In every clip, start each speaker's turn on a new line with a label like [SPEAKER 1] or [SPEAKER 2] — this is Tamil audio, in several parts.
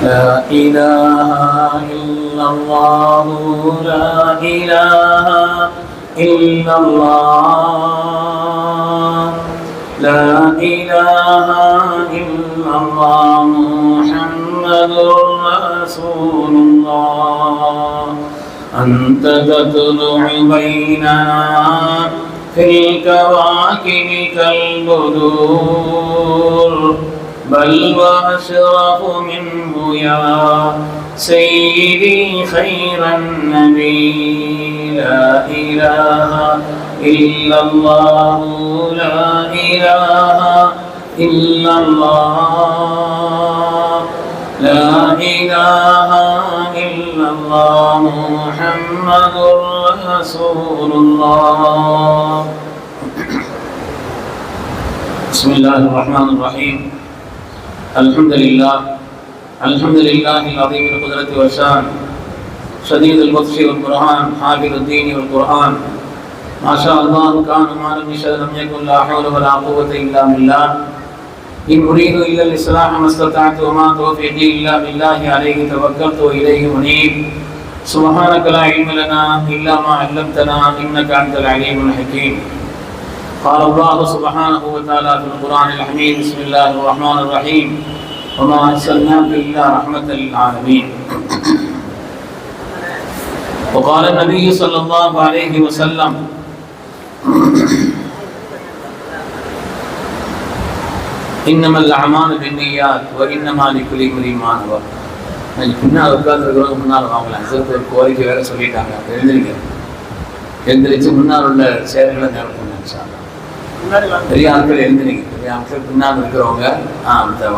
[SPEAKER 1] لا إله إلا الله لا إله إلا الله لا إله إلا الله محمد رسول الله أنت تطلع بيننا في الكواكب كالبدور بل وأشرف منه يا سيدي خير النبي لا إله إلا الله لا إله إلا الله لا إله إلا الله محمد رسول الله بسم الله الرحمن الرحيم الحمد لله العظيم القدرة والشان شديد البطش والبرهان حافظ الدين والقرآن ما شاء الله كان وما لم يشاء لم يكن لا حول ولا قوة إلا بالله إن أريد إلا الإصلاح ما استطعت وما توفيقي إلا بالله عليه توكلت وإليه أنيب سبحانك لا علم لنا إلا ما علمتنا إنك أنت العليم الحكيم قال الله سبحانه وتعالى في القرآن الحميد بسم الله الرحمن الرحيم وما أرسلناك إلا رحمة للعالمين وقال النبي صلى الله عليه وسلم إنما الأعمال بالنيات وإنما لكل امرئ ما نوى. பின்னால் உட்கார்ந்துருக்கிறவங்க முன்னால் வாங்கலாம். சிறப்பு ஒரு கோரிக்கை வேற சொல்லிட்டாங்க. எழுந்திரிச்சு முன்னால் உள்ள செயல்களை நிரப்பணும். பெரிய ஆட்கள் எழுந்திரிங்க. பெரிய ஆட்கள் பின்னால் இருக்கிறவங்க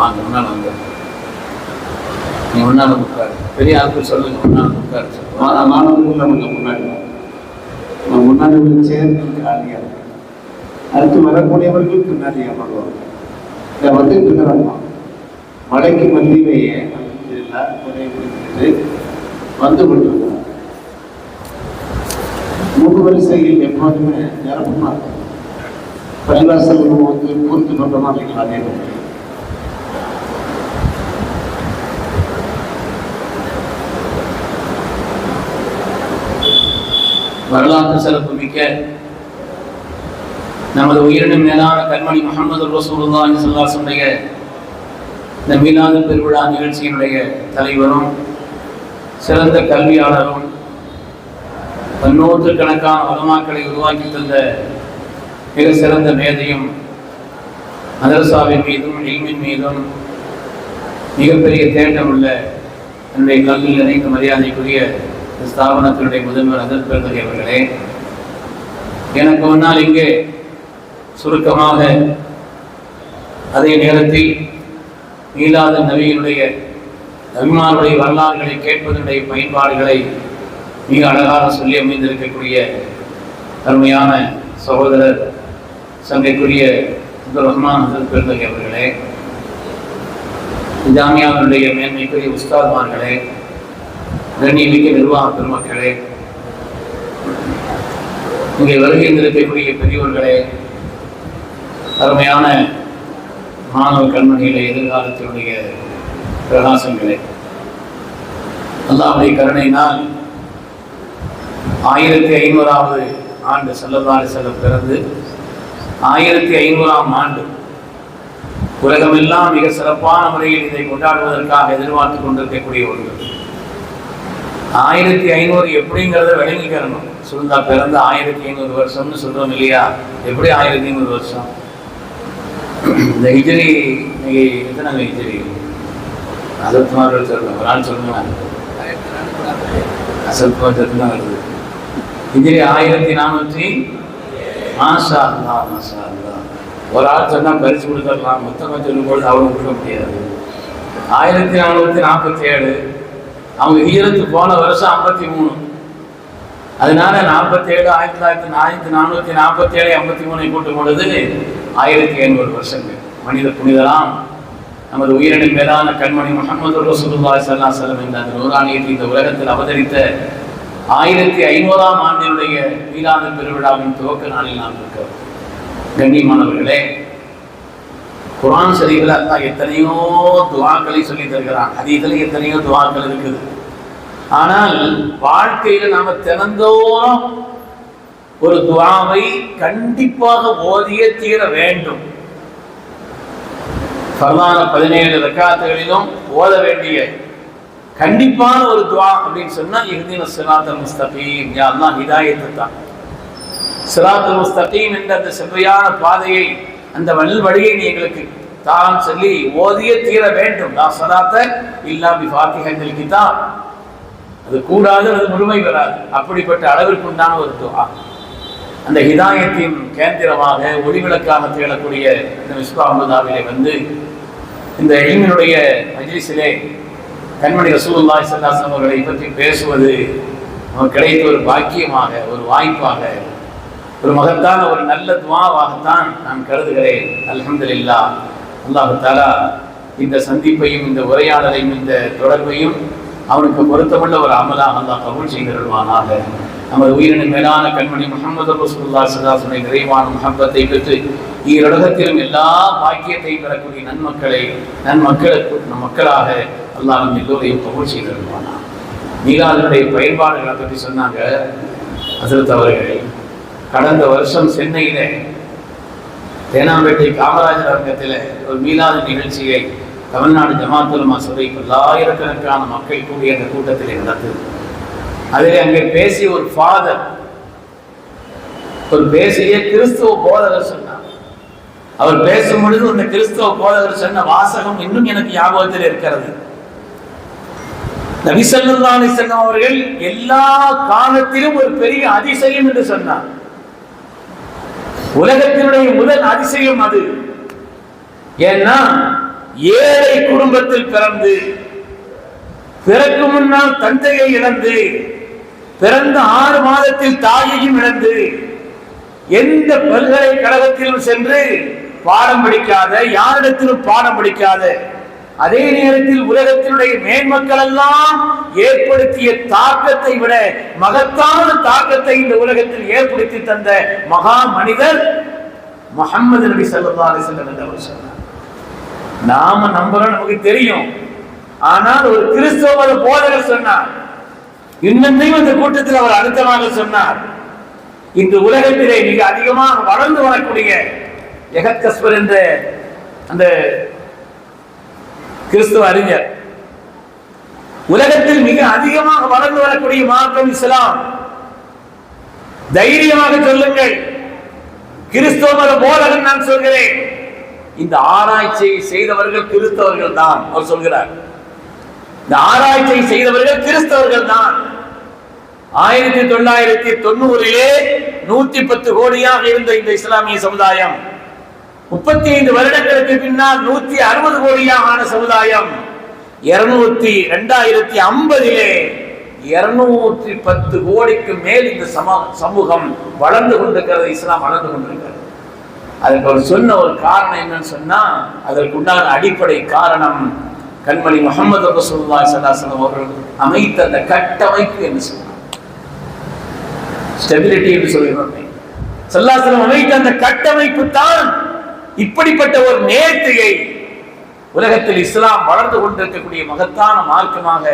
[SPEAKER 1] வாங்க முன்னால் வாங்க. நீங்க முன்னால் உட்காரு. பெரிய ஆட்கள் சொல்லுங்க முன்னால் உட்காரு. மாணவர்கள் முன்னாடி சேர்ந்து காலியாக அடுத்து வரக்கூடியவர்கள் பின்னாடி அமர்வாங்க. இதை வந்து பின்னாடி மலைக்கு மத்தியிலேயே வந்து கொண்டிருக்கிறார். முழு வரிசையில் எப்போதுமே நிரப்பமா இருக்கும். பள்ளிவாசல் வந்து பூர்த்தி பண்றமா இல்லைங்களா? அதே வரலாற்று சிறப்பு மிக்க நமது உயிரினும் மேலான கண்மணி முஹம்மது ரசூலுல்லாஹி ஸல்லல்லாஹு அலைஹி வஸல்லம் இந்த மீலாது பெருவிழா நிகழ்ச்சியினுடைய தலைவரும் சிறந்த கல்வியாளரும் பன்னூற்றுக்கணக்கான உலமாக்களை உருவாக்கி தந்த மிக சிறந்த மேதையும் மதரசாவின் மீதும் இல்மின் மீதும் மிகப்பெரிய தேட்டம் உள்ள என்னுடைய கல்வியில் நினைக்க மரியாதைக்குரிய ஸ்தாபனத்தினுடைய முதல்வர் ஹஜ்ரத் பெருந்தகை அவர்களே, எனக்கு முன்னால் இங்கே சுருக்கமாக அதே நேரத்தில் மீலாது நபியினுடைய நபிமாருடைய வரலாறுகளை கேட்பதனுடைய பயன்பாடுகளை மிக அழகாக சொல்லி அமைந்திருக்கக்கூடிய அருமையான சகோதரர் சங்கைக்குரிய அப்துல் ரஹ்மான் ஹஜ்ரத் பெருந்தகை அவர்களே, ஜாமியாவினுடைய மேன்மைக்குரிய உஸ்தாத்மார்களே, கண்ணியமிக்க நிர்வாக பெருமக்களே, இங்கே வருகின்றிருக்கக்கூடிய பெரியோர்களே, அருமையான மாணவ கண்மணிகளே, எதிர்காலத்தினுடைய பிரகாசங்களே, அல்லாஹ்வுடைய கருணையினால் 1500வது ஆண்டு ஸல்லல்லாஹு அலைஹி வஸல்லம் பிறந்து 1500ஆம் ஆண்டு உலகமெல்லாம் மிக சிறப்பான முறையில் இதை கொண்டாடுவதற்காக எதிர்பார்த்து கொண்டிருக்கக்கூடிய ஒன்று. 1500 எப்படிங்கிறத விளங்கிக்கிறணும். சுருந்தா பிறந்த 1500 வருஷம்னு சொல்றோம் இல்லையா? எப்படி 1500 வருஷம்? இந்த ஹிஜ்ரி இன்னைக்கு எத்தனை ஹிஜ்ரி? 66 சொல்றேன். ஒரு ஆள் சொல்லுங்க. அசல்தான் வருது. ஹிஜ்ரி 1400. மாஷா அல்லாஹ் மாஷா அல்லாஹ். ஒரு ஆள் சொன்னால் பரிசு கொடுத்துடலாம். மொத்தமாக சொல்லும்போது அவரும் கொடுக்க முடியாது. 1447. அவங்க ஹிஜ்ரத்து போன வருஷம் 53. அதனால 47 1447 53 கூட்டும் பொழுது 1500 வருஷங்கள். மனித புனிதராம் நமது உயிரினும் மேலான கண்மணி முஹம்மது ரசூலுல்லாஹி ஸல்லல்லாஹு அலைஹி வஸல்லம் என்ற அந்த நூறானியத்தை இந்த உலகத்தில் அவதரித்த 1500ஆம் ஆண்டினுடைய மீலாது பெருவிழாவின் துவக்க நாளில் நாம் இருக்கிறோம். கண்ணியமானவர்களே, குர்ஆன் ஷரீஃபில் அல்லாஹ் எத்தனையோ துஆக்களை சொல்லி தருகிறான். ஹதீஸில் எத்தனையோ துஆக்கள் இருக்குது. ஆனால் வாழ்க்கையில் நாம தினந்தோறும் ஒரு துஆவை கண்டிப்பாக ஓதியே தீர வேண்டும். ஃபர்லான 17 ரக்காத்துகளிலும் ஓத வேண்டிய கண்டிப்பான ஒரு துஆ அப்படின்னு சொன்னா இஹ்தின ஸிராத்தல் முஸ்தகீம், யா அல்லாஹ் ஹிதாயத்தை தா. ஸிராத்தல் முஸ்தகீம் என்ற அந்த செவ்வையான பாதையை, அந்த வழியை நீ எங்களுக்கு தான் சொல்லி ஓதியே தீர வேண்டும். லா ஸலாத்த இல்லா பிஃபாத்திஹத்தில் கிதாப், அது கூடாது, அது முழுமை வராது. அப்படிப்பட்ட அளவிற்கு உண்டான ஒரு துஆ. அந்த ஹிதாயத்தின் கேந்திரமாக ஒளிவிளக்காக திகழக்கூடிய இந்த மிஸ்பா அஹ்மதாவிலே வந்து இந்த இல்மினுடைய மஜ்லிஸிலே கண்மணி ரசூலுல்லாஹி ஸல்லல்லாஹு அலைஹி வஸல்லம் அவர்களை பற்றி பேசுவது நமக்கு கிடைத்த ஒரு பாக்கியமாக, ஒரு வாய்ப்பாக, ஒரு மகத்தான ஒரு நல்ல துஆவாகத்தான் நான் கருதுகிறேன். அல்ஹம்துலில்லாஹ். அல்லாஹ் தஆலா இந்த சந்திப்பையும் இந்த உரையாடலையும் இந்த தொடர்பையும் அவனுக்கு பொருத்தமுள்ள ஒரு அமலாக அல்லாஹ் கபூல் செய்திருவானாக. நமது உயிரின் மேலான கண்மணி முஹம்மது ரசூலுல்லாஹி ஸல்லல்லாஹு அலைஹி வஸல்லம் நிறைவான முஹப்பத்தை பெற்று ஈருலகத்திலும் எல்லா பாக்கியத்தையும் பெறக்கூடிய மக்களாக அல்லாஹ் நம் எல்லோரையும் கபூல் செய்திருவானாக. மீலாதுடைய பயன்பாடுகளை பற்றி சொன்னாங்க ஹஸரத் அவர்கள். கடந்த வருஷம் சென்னையிலே தேனாம்பேட்டை காமராஜர் அரங்கத்தில் ஒரு மீலாது நிகழ்ச்சியை தமிழ்நாடு ஜமாத்துல் உலமா சபை பல்லாயிரக்கணக்கான மக்கள் கூடிய அந்த கூட்டத்தில் நடந்தது. அதில் அங்கே பேசிய ஒரு ஃபாதர், ஒரு பேசிய கிறிஸ்துவ போதகர் சொன்னார். அவர் பேசும் பொழுது அந்த கிறிஸ்துவ போதகர் சொன்ன வாசகம் இன்னும் எனக்கு ஞாபகத்தில் இருக்கிறது. நபி ஸல்லல்லாஹு அலைஹி வஸல்லம் அவர்கள் எல்லா காலத்திலும் ஒரு பெரிய அதிசயம் என்று சொன்னார். உலகத்தினுடைய முதல் அதிசயம் அது. ஏன்னா ஏழை குடும்பத்தில் பிறந்து, பிறக்கும் முன்னால் தந்தையை இழந்து, பிறந்த 6 மாதத்தில் தாயையும் இழந்து, எந்த பல்கலைக்கழகத்திலும் சென்று பாடம் படிக்காத, யாரிடத்திலும் பாடம் படிக்காத, அதே நேரத்தில் உலகத்தினுடைய மேன்மக்கள் எல்லாம் ஏற்படுத்திய தாக்கத்தை விட மகத்தான தாக்கத்தை இந்த உலகத்தில் ஏற்படுத்தி தந்த மகா மனிதர் முஹம்மது நபி ஸல்லல்லாஹு அலைஹி வஸல்லம் என்று சொன்னார். நாம நம்புறோம், நமக்கு தெரியும். ஆனால் ஒரு கிறிஸ்தவ போதகர் சொன்னார். இன்னொன்றையும் இந்த கூட்டத்தில் அவர் அழுத்தமாக சொன்னார். இன்று உலகத்திலே மிக அதிகமாக வளர்ந்து வரக்கூடிய எகத்கஸ்பர் என்ற அந்த கிறிஸ்துவ அறிஞர், உலகத்தில் மிக அதிகமாக வளர்ந்து வரக்கூடிய மார்க்கம் இஸ்லாம். தைரியமாக சொல்லுங்கள், கிறிஸ்தவ போதகன் நான் சொல்கிறேன். இந்த ஆராய்ச்சியை செய்தவர்கள் கிறிஸ்தவர்கள் தான். அவர் சொல்கிறார், இந்த ஆராய்ச்சியை செய்தவர்கள் கிறிஸ்தவர்கள் தான். 1990 110 கோடியாக இருந்த இந்த இஸ்லாமிய சமுதாயம் 35 வருடங்களுக்கு பின்னால் 160 கோடியாக ஆன சமுதாயம் 2050 210 கோடிக்கு மேல் இந்த சமூகம் வளர்ந்து கொண்டிருக்கிறது. இஸ்லாம் வளர்ந்து கொண்டிருக்கிறது. அதுக்கு அவர் சொன்ன ஒரு காரணம் என்னன்னு சொன்னா, அதற்குண்டான அடிப்படை காரணம் கண்மணி முஹம்மது ரசூலுல்லாஹி ஸல்லல்லாஹு அலைஹி வஸல்லம் அவர்கள் அமைத்த அந்த கட்டமைப்பு என்று சொன்னார். ஸ்டெபிலிட்டி என்று சொல்கிறோம். ஸல்லல்லாஹு அலைஹி வஸல்லம் அமைத்த அந்த கட்டமைப்பு தான் இப்படிப்பட்ட ஒரு நேர்த்தியை உலகத்தில் இஸ்லாம் வளர்ந்து கொண்டிருக்கக்கூடிய மகத்தான மார்க்கமாக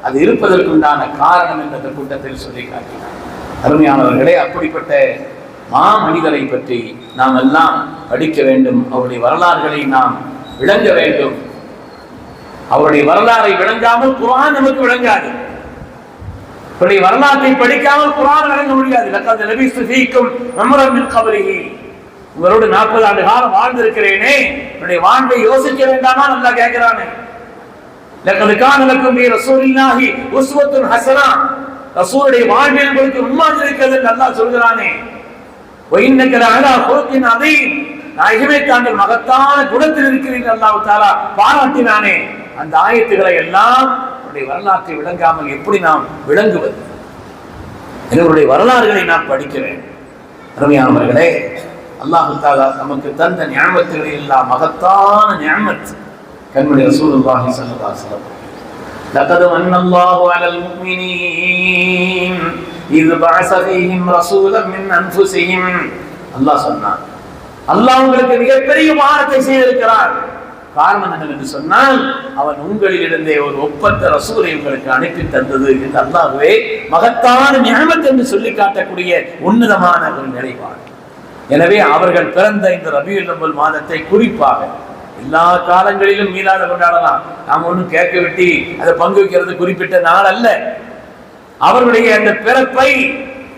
[SPEAKER 1] அது இருப்பதற்குண்டான காரணம் என்ற கூட்டத்தில் சொல்லி காட்டினார். அருமையானவர்களே, அப்படிப்பட்ட மாமனிதரை பற்றி நாம் எல்லாம் படிக்க வேண்டும். அவருடைய வரலாறுகளை நாம் விளங்க வேண்டும். அவருடைய வரலாறை விளங்காமல் குர்ஆன் நமக்கு விளங்காது. அவருடைய வரலாற்றை படிக்காமல் குர்ஆன் விளங்க முடியாது. லக்கத் லபிஸ்து ஃபீக்கும் உம்ரன் மின் கப்லிஹி, உங்களோடு 40 ஆண்டு காலம் வாழ்ந்திருக்கிறேனே, என்னுடைய வாழ்வை யோசிக்க வேண்டாமா? நல்லா கேட்கிறானே. லக்கத் கான லக்கும் ஃபீ ரசூலில்லாஹி உஸ்வத்துன் ஹஸனா, ரசூலுடைய வாழ்வில் உங்களுக்கு முன்மாதிரி இருக்கிறது என்று அல்லாஹ் சொல்கிறானே. வஇன்னக லஅலா குலுகின் அதீம், நாயகமே தாங்கள் மகத்தான குணத்தில் இருக்கிறீர்கள் அல்லாஹ் தஆலா பாராட்டினானே. அந்த ஆயத்துக்களை எல்லாம் அவருடைய வரலாற்றை விளங்காமல் எப்படி நாம் விளங்குவது? இவருடைய வரலாறுகளை நாம் படிக்க வேண்டும். அருமையானவர்களே, அல்லாஹ் தஆலா நமக்கு தந்த நிஅமத்துகளில் எல்லாம் மகத்தான நிஅமத் கண்மணி ரசூலுல்லாஹி ஸல்லல்லாஹு அலைஹி வஸல்லம். லகத் மன்னல்லாஹு அலல் முஃமினீன் இஸ் பஅஸ ஃபீஹிம் ரசூலன் மின் அன்ஃபுஸிஹிம். அல்லாஹ் சொன்னான், அல்லாஹ் உங்களுக்கு மிகப்பெரிய உபகாரத்தை செய்திருக்கிறார். காரணம் என்ன என்று சொன்னால், அவன் உங்களிலிருந்தே ஒரு ஒப்பற்ற ரசூலை உங்களுக்கு அனுப்பி தந்தது என்று அல்லாஹ்வே மகத்தான நிஅமத் என்று சொல்லி காட்டக்கூடிய உன்னதமான ஒரு நிலைப்பாடு. எனவே அவர்கள் பிறந்த இந்த ரபியுல் அவ்வல் மாதத்தை குறிப்பாக எல்லா காலங்களிலும் மீளாத கொண்டாடலாம். நாம் ஒன்றும் கேட்க வெட்டி அதை பங்கு வைக்கிறது குறிப்பிட்ட நாள் அல்ல. அவர்களுடைய அந்த பிறப்பை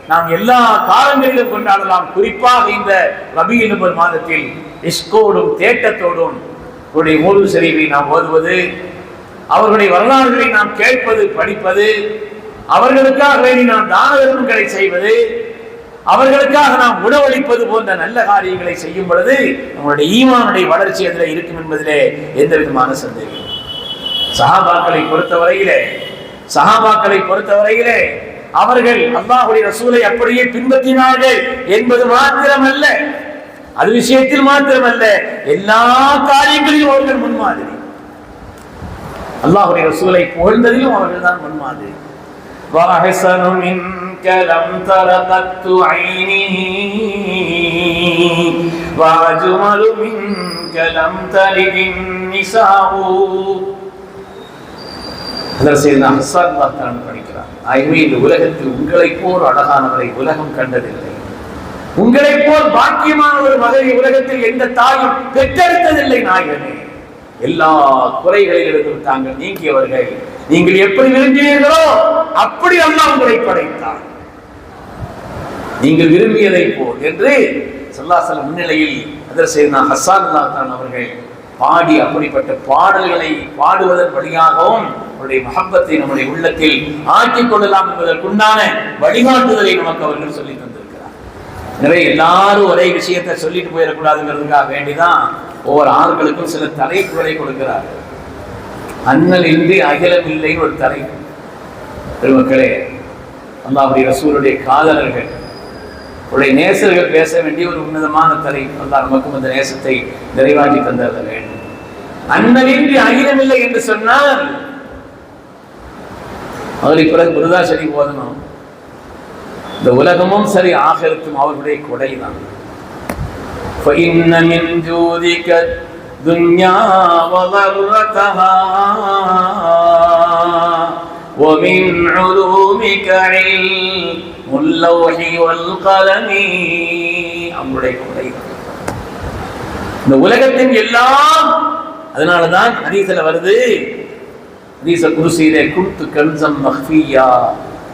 [SPEAKER 1] நாம் எல்லா காலங்களிலும் கொண்டாடலாம். குறிப்பாக இந்த ரபியுல் அவ்வல் மாதத்தில் இஸ்கோடும் தேட்டத்தோடும் அவருடைய மூலு ஷரீஃபை நாம் ஓதுவது, அவர்களுடைய வரலாறுகளை நாம் கேட்பது, படிப்பது, அவர்களுக்காக வேண்டி நாம் தான தர்மங்களை செய்வது, அவர்களுக்காக நாம் உணவளிப்பது போன்ற நல்ல காரியங்களை செய்யும் பொழுது நம்முடைய ஈமானுடைய வளர்ச்சி அதில் இருக்கும் என்பதிலே எந்த விதமான சந்தேகம். சஹாபாக்களை பொறுத்தவரையிலே அவர்கள் அல்லாஹ்வுடைய ரசூலை அப்படியே பின்பற்றினார்கள் என்பது மாத்திரமல்ல, அது விஷயத்தில் மாத்திரமல்ல, எல்லா காரியங்களிலும் அவர்கள் முன்மாதிரி. அல்லாஹ்வுடைய ரசூலை புகழ்ந்ததிலும் அவர்கள் தான் முன்மாதிரி. وَأَحْسَنُ مِنْكَ لَمْ تَرَ قَطُّ عَيْنِي وَأَجْمَلُ مِنْكَ لَمْ تَلِدِ النِّسَاءُ. ஹஸன் அல்லாஹ் தான் படிக்கிறார். ஆகவே இந்த உலகத்தில் உங்களை போல் அழகானவரை உலகம் கண்டதில்லை, உங்களை போல் பாக்கியமான ஒரு மகனை உலகத்தில் எந்த தாயும் பெற்றெடுத்ததில்லை. நாயகனே, எல்லா குறைகளிலிருந்தும் தாங்கள் நீக்கியவர்கள். நீங்கள் எப்படி விரும்பினீர்களோ அப்படி அல்லாஹ் உங்களை படைத்தார், நீங்கள் விரும்பியதை போல் என்று ஸல்லல்லாஹு அலைஹி வஸல்லம் முன்னிலையில் ஹஸன் அல்லாஹ் அவர்கள் பாடி அப்படிப்பட்ட பாடல்களை பாடுவதன் வழியாகவும் அவருடைய மஹப்பத்தை நம்முடைய உள்ளத்தில் ஆக்கிக் கொள்ளலாம் என்பதற்குண்டான வழிகாட்டுதலை நமக்கு அவர்கள் சொல்லி தந்திருக்கிறார். எனவே எல்லாரும் ஒரே விஷயத்தை சொல்லிட்டு போயிடக்கூடாதுங்கிறதுக்காக வேண்டிதான் ஒவ்வொரு ஆண்களுக்கும் சில தலைப்புகளை கொடுக்கிறார்கள். அண்ணல் இன்றி அகிலம் இல்லைன்னு ஒரு தலைப்பு. பெருமக்களே, அல்லாஹ்வுடைய ரசூலுடைய காதலர்கள், அவருடைய நேசர்கள் பேச வேண்டிய ஒரு உன்னதமான தலைப்பு. அல்லாஹ் நமக்கும் அந்த நேசத்தை நிறைவாக்கி தந்தர வேண்டும். அண்ணல் இன்றி அகிலம் இல்லை என்று சொன்னால் அவருக்கு பிறகு புருதா சரி போதணும். இந்த உலகமும் சரி ஆகிரத்தும் அவர்களுடைய கொடைதான். فَإِنَّ مِنْ جُودِكَ الدُّنْيَا وَضَرَّتَهَا وَمِنْ عُلُومِكَ عِلْمُ اللَّوْحِ وَالْقَلَمِ. அவருடைய கொடைதான் இந்த உலகத்தின் எல்லாம். அதனாலதான் ஹதீஸ்ல வருது, ஹதீஸ் குர்சியிலே குன்து கன்ஸம் மக்ஃபியா.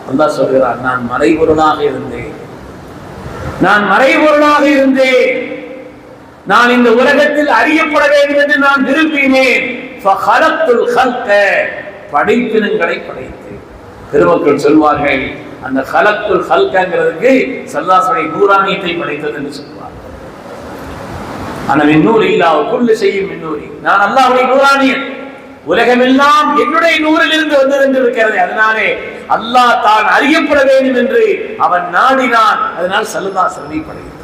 [SPEAKER 1] அல்லாஹ் சொல்கிறார், நான் மறைபொருளாக இருந்தேன், நான் இந்த உலகத்தில் அறியப்பட வேண்டும் என்று நான் விரும்பினேன். ஃபஹலக்துல் ஹல்க, படைப்பினங்களை படைத்தேன். பெருமக்கள் சொல்வார்கள், அந்த ஹலக்துல் ஹல்கங்கிறதுக்கு ஸல்லல்லாஹு நூறானியத்தை படைத்தது என்று சொல்வார்கள். ஆனா மின்னூர் இல்லா குல்லு ஷைஇன் மின்னூரி, நான் அல்லாஹ்வுடைய நூறானியன், உலகமெல்லாம் என்னுடைய நூறில் இருந்து வந்தது என்று இருக்கிறது. அதனாலே அல்லாஹ் தான் அறியப்பட வேண்டும் என்று அவன் நாடினான். அதனால் ஸல்லல்லாஹு அலைஹி வஸல்லம் படைத்தார்.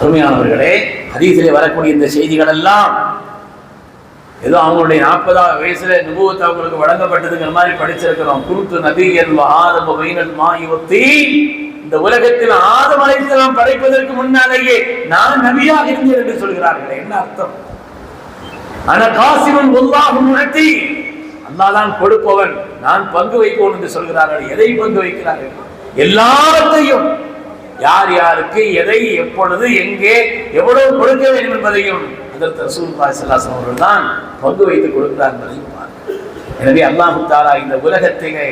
[SPEAKER 1] அருமையானவர்களே, ஹதீஸிலே வரக்கூடிய இந்த செய்திகள் எல்லாம் ஏதோ அவங்களுடைய 40வது வயசுல நுபுவத் அவங்களுக்கு வழங்கப்பட்டதுங்கிற மாதிரி படிச்சிருக்கிறோம். குன்து நபியன் வ ஆதம பைனல் மாஇ வத்தீன். இந்த உலகத்தில் ஆதம் அலைஹிஸ்ஸலாம் படைப்பதற்கு முன்னாலேயே நான் நபியாக இருந்தேன் என்று சொல்கிறார்கள். என்ன அர்த்தம்? அன காசிமுன் வல்லாஹு முஅதி, அல்லாஹ் தான் கொடுப்பவன், நான் பங்கு வைப்பவன் என்று சொல்கிறார்கள். எதை பங்கு வைக்கிறார்கள்? எல்லாவற்றையும், யார் யாருக்கு எதை எப்பொழுது எங்கே எவ்வளவு கொடுக்க வேண்டும் என்பதையும் ஹஜ்ரத் ரசூலுல்லாஹி ஸல்லல்லாஹு அலைஹி வஸல்லம் தான் பங்கு வைத்து கொடுக்கிறார் என்பதையும் பார்க்கிறோம். எனவே அல்லாஹ் தஆலா இந்த உலகத்திலே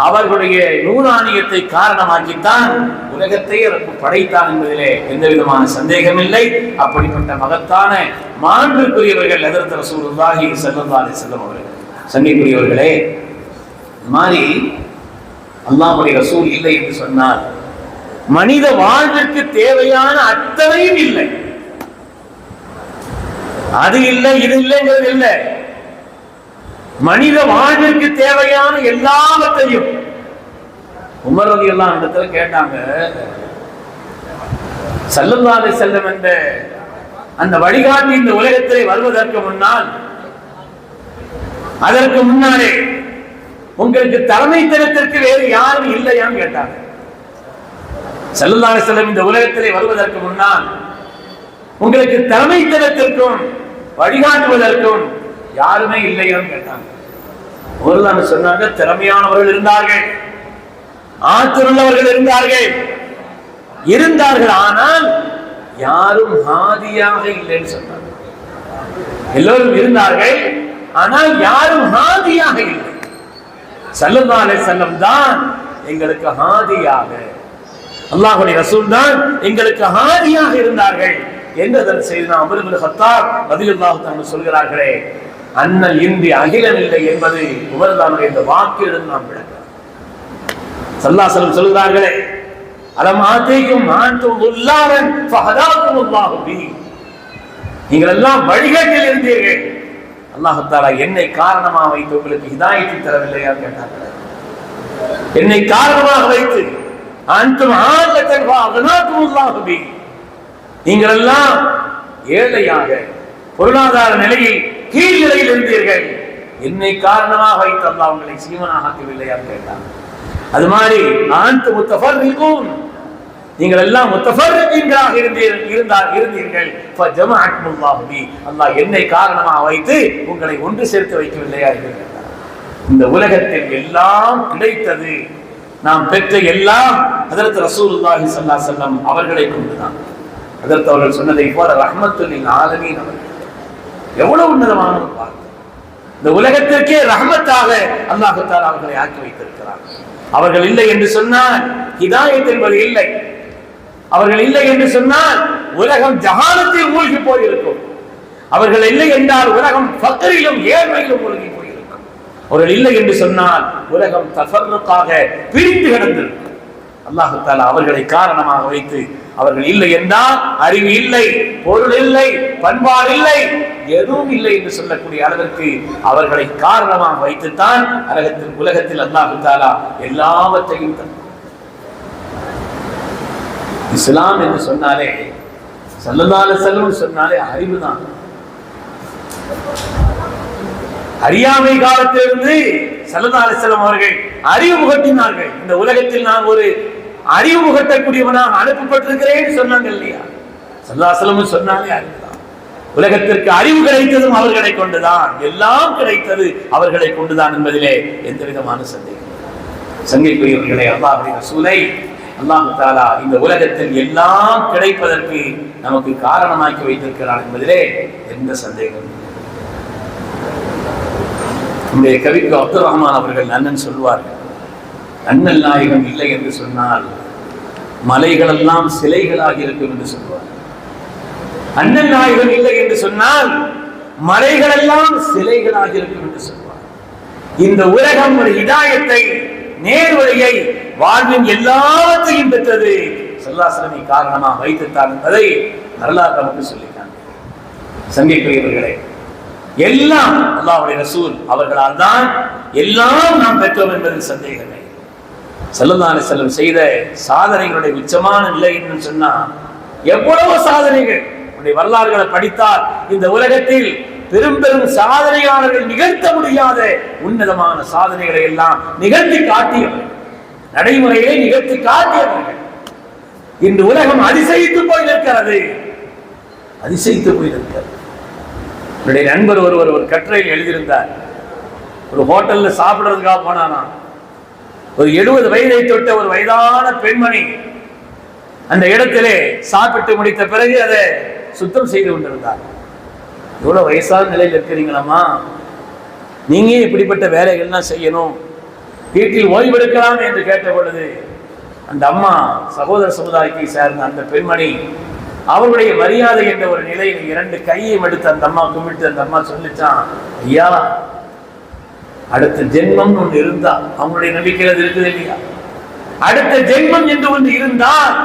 [SPEAKER 1] அவர்களுடைய நூறானியத்தை காரணமாக்கித்தான் உலகத்தையே படைத்தான் என்பதிலே எந்த விதமான சந்தேகம் இல்லை. அப்படிப்பட்ட மகத்தான மாண்புக்குரியவர்கள் ஹஜ்ரத் ரசூலுல்லாஹி ஸல்லல்லாஹு அலைஹி வஸல்லம் அவர்கள். சங்கைக்குரியவர்களே, இந்த மாதிரி அல்லாஹ்வுடைய ரசூல் இல்லை என்று சொன்னால் மனித வாழ்விற்கு தேவையான அத்தனையும் இல்லை. அது இல்லை இது இல்லைங்கிறது இல்லை, மனித வாழ்விற்கு தேவையான எல்லாவற்றையும். உமர் ரலியல்லாஹு அன்ஹு இடத்துல கேட்டாங்க, ஸல்லல்லாஹு அலைஹி வஸல்லம் என்ற அந்த வழிகாட்டி இந்த உலகத்திலே வருவதற்கு முன்னால், அதற்கு முன்னாலே உங்களுக்கு தலைமைத்துவத்திற்கு வேறு யாரும் இல்லையான்னு கேட்டாங்க. ஸல்லல்லாஹு அலைஹி வஸல்லம் இந்த உலகத்திலே வருவதற்கு முன்னால் உங்களுக்கு தலைமைத்தனத்திற்கும் வழிகாட்டுவதற்கும் யாருமே இல்லையான்னு கேட்டாங்க. ஒருதான் சொன்னாங்க, திறமையானவர்கள் இருந்தார்கள், ஆற்றலுள்ளவர்கள் இருந்தார்கள், ஆனால் யாரும் ஹாதியாக இல்லைன்னு சொன்னாங்க. எல்லோரும் இருந்தார்கள், ஆனால் யாரும் ஹாதியாக இல்லை. ஸல்லல்லாஹு அலைஹி வஸல்லம் தான் எங்களுக்கு ஹாதியாக, அல்லாஹ்வுடைய ரசூல் தான் எங்களுக்கு ஹாதியாக இருந்தார்கள் என்றதன் செய்தனா உமர் இப்னு கத்தாப் ரலியல்லாஹு தஆலா சொல்கிறார்களே, அண்ணல் இன்றி அகிலம் இல்லை என்பது உமர்தானுடைய இந்த வாக்கிலிருந்து நாம் விளக்கலாம். ஸல்லல்லாஹு அலைஹி வஸல்லம் சொல்கிறார்களே, அலம் ஆதீகும் ஆன்தும் உல்லாரன் ஃபஹதாகுமுல்லாஹு பி, நீங்கள் எல்லாம் வழிகாட்டில் இருந்தீர்கள், அல்லாஹ் தஆலா என்னை காரணமாக வைத்து உங்களுக்கு ஹிதாயத்தை தரவில்லையா கேட்டார்கள். என்னை காரணமாக வைத்து அன்தும் ஆலத்தன் ஃபஹதாகுமுல்லாஹு பி, நீங்கள் எல்லாம் ஏழையாக பொருளாதார நிலையில் கீழ் நிலையில் இருந்தீர்கள், என்னை காரணமாக வைத்து அல்லாஹ் உங்களை சீமனாக ஆக்கவில்லையா கேட்டார். அது மாதிரி ஆன்து முத்தஃபர்ரிகூன், நீங்கள் எல்லாம் முத்தஃபர்ரிகீன்களாக இருந்தீர்கள், ஃபஜமஅக்குமுல்லாஹு பி, அல்லாஹ் என்னை காரணமாக வைத்து உங்களை ஒன்று சேர்த்து வைக்கவில்லையா என்று கேட்டார். இந்த உலகத்தில் எல்லாம் கிடைத்தது, நாம் பெற்ற எல்லாம் ஹஜ்ரத் ரசூலுல்லாஹி ஸல்லல்லாஹு அலைஹி வஸல்லம் அவர்களை கொண்டுதான். ஹஜ்ரத் அவர்கள் சொன்னதை போல ரஹ்மத்துல் லில் ஆலமீன் அவர்கள் எவ்வளவு உன்னதமான ஒரு வார்த்தை. இந்த உலகத்திற்கே ரஹ்மத்தாக அல்லாஹ் தஆலா அவர்களை ஆக்கி வைத்திருக்கிறார். அவர்கள் இல்லை என்று சொன்னால் ஹிதாயத் என்பது இல்லை. அவர்கள் இல்லை என்று சொன்னால் உலகம் ஜஹாலத்தில் மூழ்கி போயிருக்கும். அவர்கள் இல்லை என்றால் உலகம் ஃபக்ரிலும் ஏழ்மையிலும் மூழ்கி போயிருக்கும். அவர்கள் இல்லை என்று சொன்னால் உலகம் தஃபர்ருக்காக பிரிந்து கிடந்திருக்கும். அல்லாஹ் தஆலா அவர்களை காரணமாக வைத்து, அவர்கள் இல்லை என்றால் அறிவு இல்லை, பொருள் இல்லை, பண்பாடு இல்லை, எதுவும் இல்லை என்று சொல்லக்கூடிய அளவிற்கு அவர்களை காரணமாக வைத்துத்தான் உலகத்தில் அல்லாஹ் தஆலா எல்லாவற்றையும் தந்தார். இஸ்லாம் என்று சொன்னாலே, ஸல்லல்லாஹு அலைஹி வஸல்லம் சொன்னாலே அறிவுதான். அறியாமை காலத்திலிருந்து ஸல்லல்லாஹு அலைஹி வஸல்லம் அவர்கள் அறிவு புகட்டினார்கள். இந்த உலகத்தில் நான் ஒரு அறிவு புகட்டக்கூடியவனாக அனுப்பப்பட்டிருக்கிறேன் சொன்னாங்க இல்லையா? ஸல்லல்லாஹு அலைஹி வஸல்லம் சொன்னாலே அறிவுதான். உலகத்திற்கு அறிவு கிடைத்ததும் அவர்களை கொண்டுதான், எல்லாம் கிடைத்தது அவர்களை கொண்டுதான் என்பதிலே எந்த விதமான சந்தேகம். சங்கைக்குரியவர்களே, அல்லாஹ்வுடைய ரசூலை அல்லாஹ் தஆலா இந்த உலகத்தில் எல்லாம் கிடைப்பதற்கு நமக்கு காரணமாக்கி வைத்திருக்கிறார் என்பதிலே எந்த சந்தேகம். நம்முடைய கவிக்கு அப்துல் ரஹ்மான் அவர்கள் அண்ணன் சொல்வார்கள், அண்ணல் நாயகம் இல்லை என்று சொன்னால் மலைகள் எல்லாம் சிலைகளாக இருக்கும் என்று சொல்வார். அண்ணல் நாயகம் இல்லை என்று சொன்னால் மலைகள் எல்லாம் சிலைகளாக இருக்கும் என்று சொல்வார். இந்த உலகம் ஒரு ஹிதாயத்தை, நேர்வழியை, வாழ்வின் எல்லாவற்றையும் பெற்றது ஸல்லல்லாஹு அலைஹி வஸல்லம் காரணமாக வைத்துத்தான் என்பதை வரலாறு நமக்கு சொல்லிட்டாங்க. சங்கைக்குரியவர்களே, எல்லாம் அல்லாஹ்வுடைய ரசூல் அவர்களால் தான் எல்லாம் நாம் பெற்றோம் என்பதில் சந்தேகமே. ஸல்லல்லாஹு அலைஹி வஸல்லம் செய்த சாதனைகளுடைய உச்சமான நிலை என்று சொன்னா எவ்வளவு சாதனைகள் வரலாறுகளை படித்தால் இந்த உலகத்தில் பெரும் பெரும் சாதனையாளர்கள் நிகழ்த்த முடியாத உன்னதமான சாதனைகளை எல்லாம் நிகழ்த்தி காட்டியவர்கள், நடைமுறையை நிகழ்த்தி காட்டியவர்கள். இன்று உலகம் அதிசயித்து போய் நிற்கிறது, அதிசயித்து போய் நிற்கிறது. என்னுடைய நண்பர் ஒருவர் ஒரு கட்டுரையில் எழுதியிருந்தார். ஒரு ஹோட்டல்ல சாப்பிடுறதுக்காக போனானா, ஒரு 70 வயதை தொட்ட ஒரு வயதான பெண்மணி அந்த இடத்திலே சாப்பிட்டு முடித்த பிறகு அதை சுத்தம் செய்து கொண்டிருந்தார். இவ்வளவு வயசான நிலையில் இருக்கிறீங்களம்மா, நீங்க இப்படிப்பட்ட வேலைகள்லாம் செய்யணும், வீட்டில் ஓய்வெடுக்கலாம் என்று கேட்ட பொழுது அந்த அம்மா, சகோதர சமுதாயத்தை சேர்ந்த அந்த பெண்மணி, அவருடைய மரியாதை என்ற ஒரு நிலையில் 2 கையையும் எடுத்து அந்த அம்மா கும்பிட்டு அந்த அம்மா சொல்லிச்சான், ஐயா, அடுத்த ஜென்மம் ஒன்று இருந்தா, அவங்களுடைய நம்பிக்கையில் இருக்குது இல்லையா, அடுத்த ஜென்மம் என்று ஒன்று இருந்தால்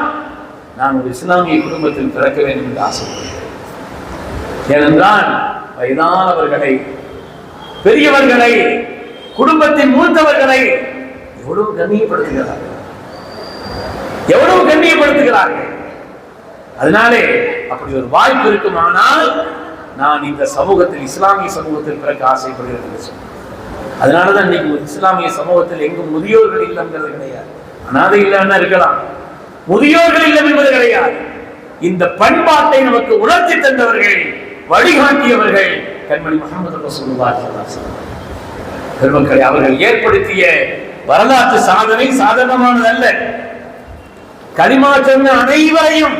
[SPEAKER 1] நான் ஒரு இஸ்லாமிய குடும்பத்தில் பிறக்க வேண்டும் என்று ஆசைப்படுகிறேன். ஏனென்றால் வயதானவர்களை, பெரியவர்களை, குடும்பத்தின் மூத்தவர்களை எவ்வளவு கண்ணியப்படுத்துகிறார்கள், எவ்வளவு கண்ணியப்படுத்துகிறார்கள். அதனாலே அப்படி ஒரு வாய்ப்பு இருக்குமானால் நான் இந்த சமூகத்தில், இஸ்லாமிய சமூகத்தில் பிறக்க ஆசைப்படுகிறேன் என்று சொன்னேன். அதனாலதான் இன்னைக்கு இஸ்லாமிய சமூகத்தில் எங்கும் முதியோர்கள் இல்லம்ங்கிறது கிடையாது. அனாதை இல்லைன்னா இருக்கலாம், முதியோர்கள் இல்லம் என்பது கிடையாது. இந்த பண்பாட்டை நமக்கு உணர்த்தி தந்தவர்கள், வழிகாட்டியவர்கள் கண்மணி முஹம்மது ரசூலுல்லாஹி ஸல்லல்லாஹு அலைஹி வஸல்லம். பெருமக்களை, அவர்கள் ஏற்படுத்திய வரலாற்று சாதனை சாதாரணமானது அல்ல. கலிமா சொன்ன அனைவரையும்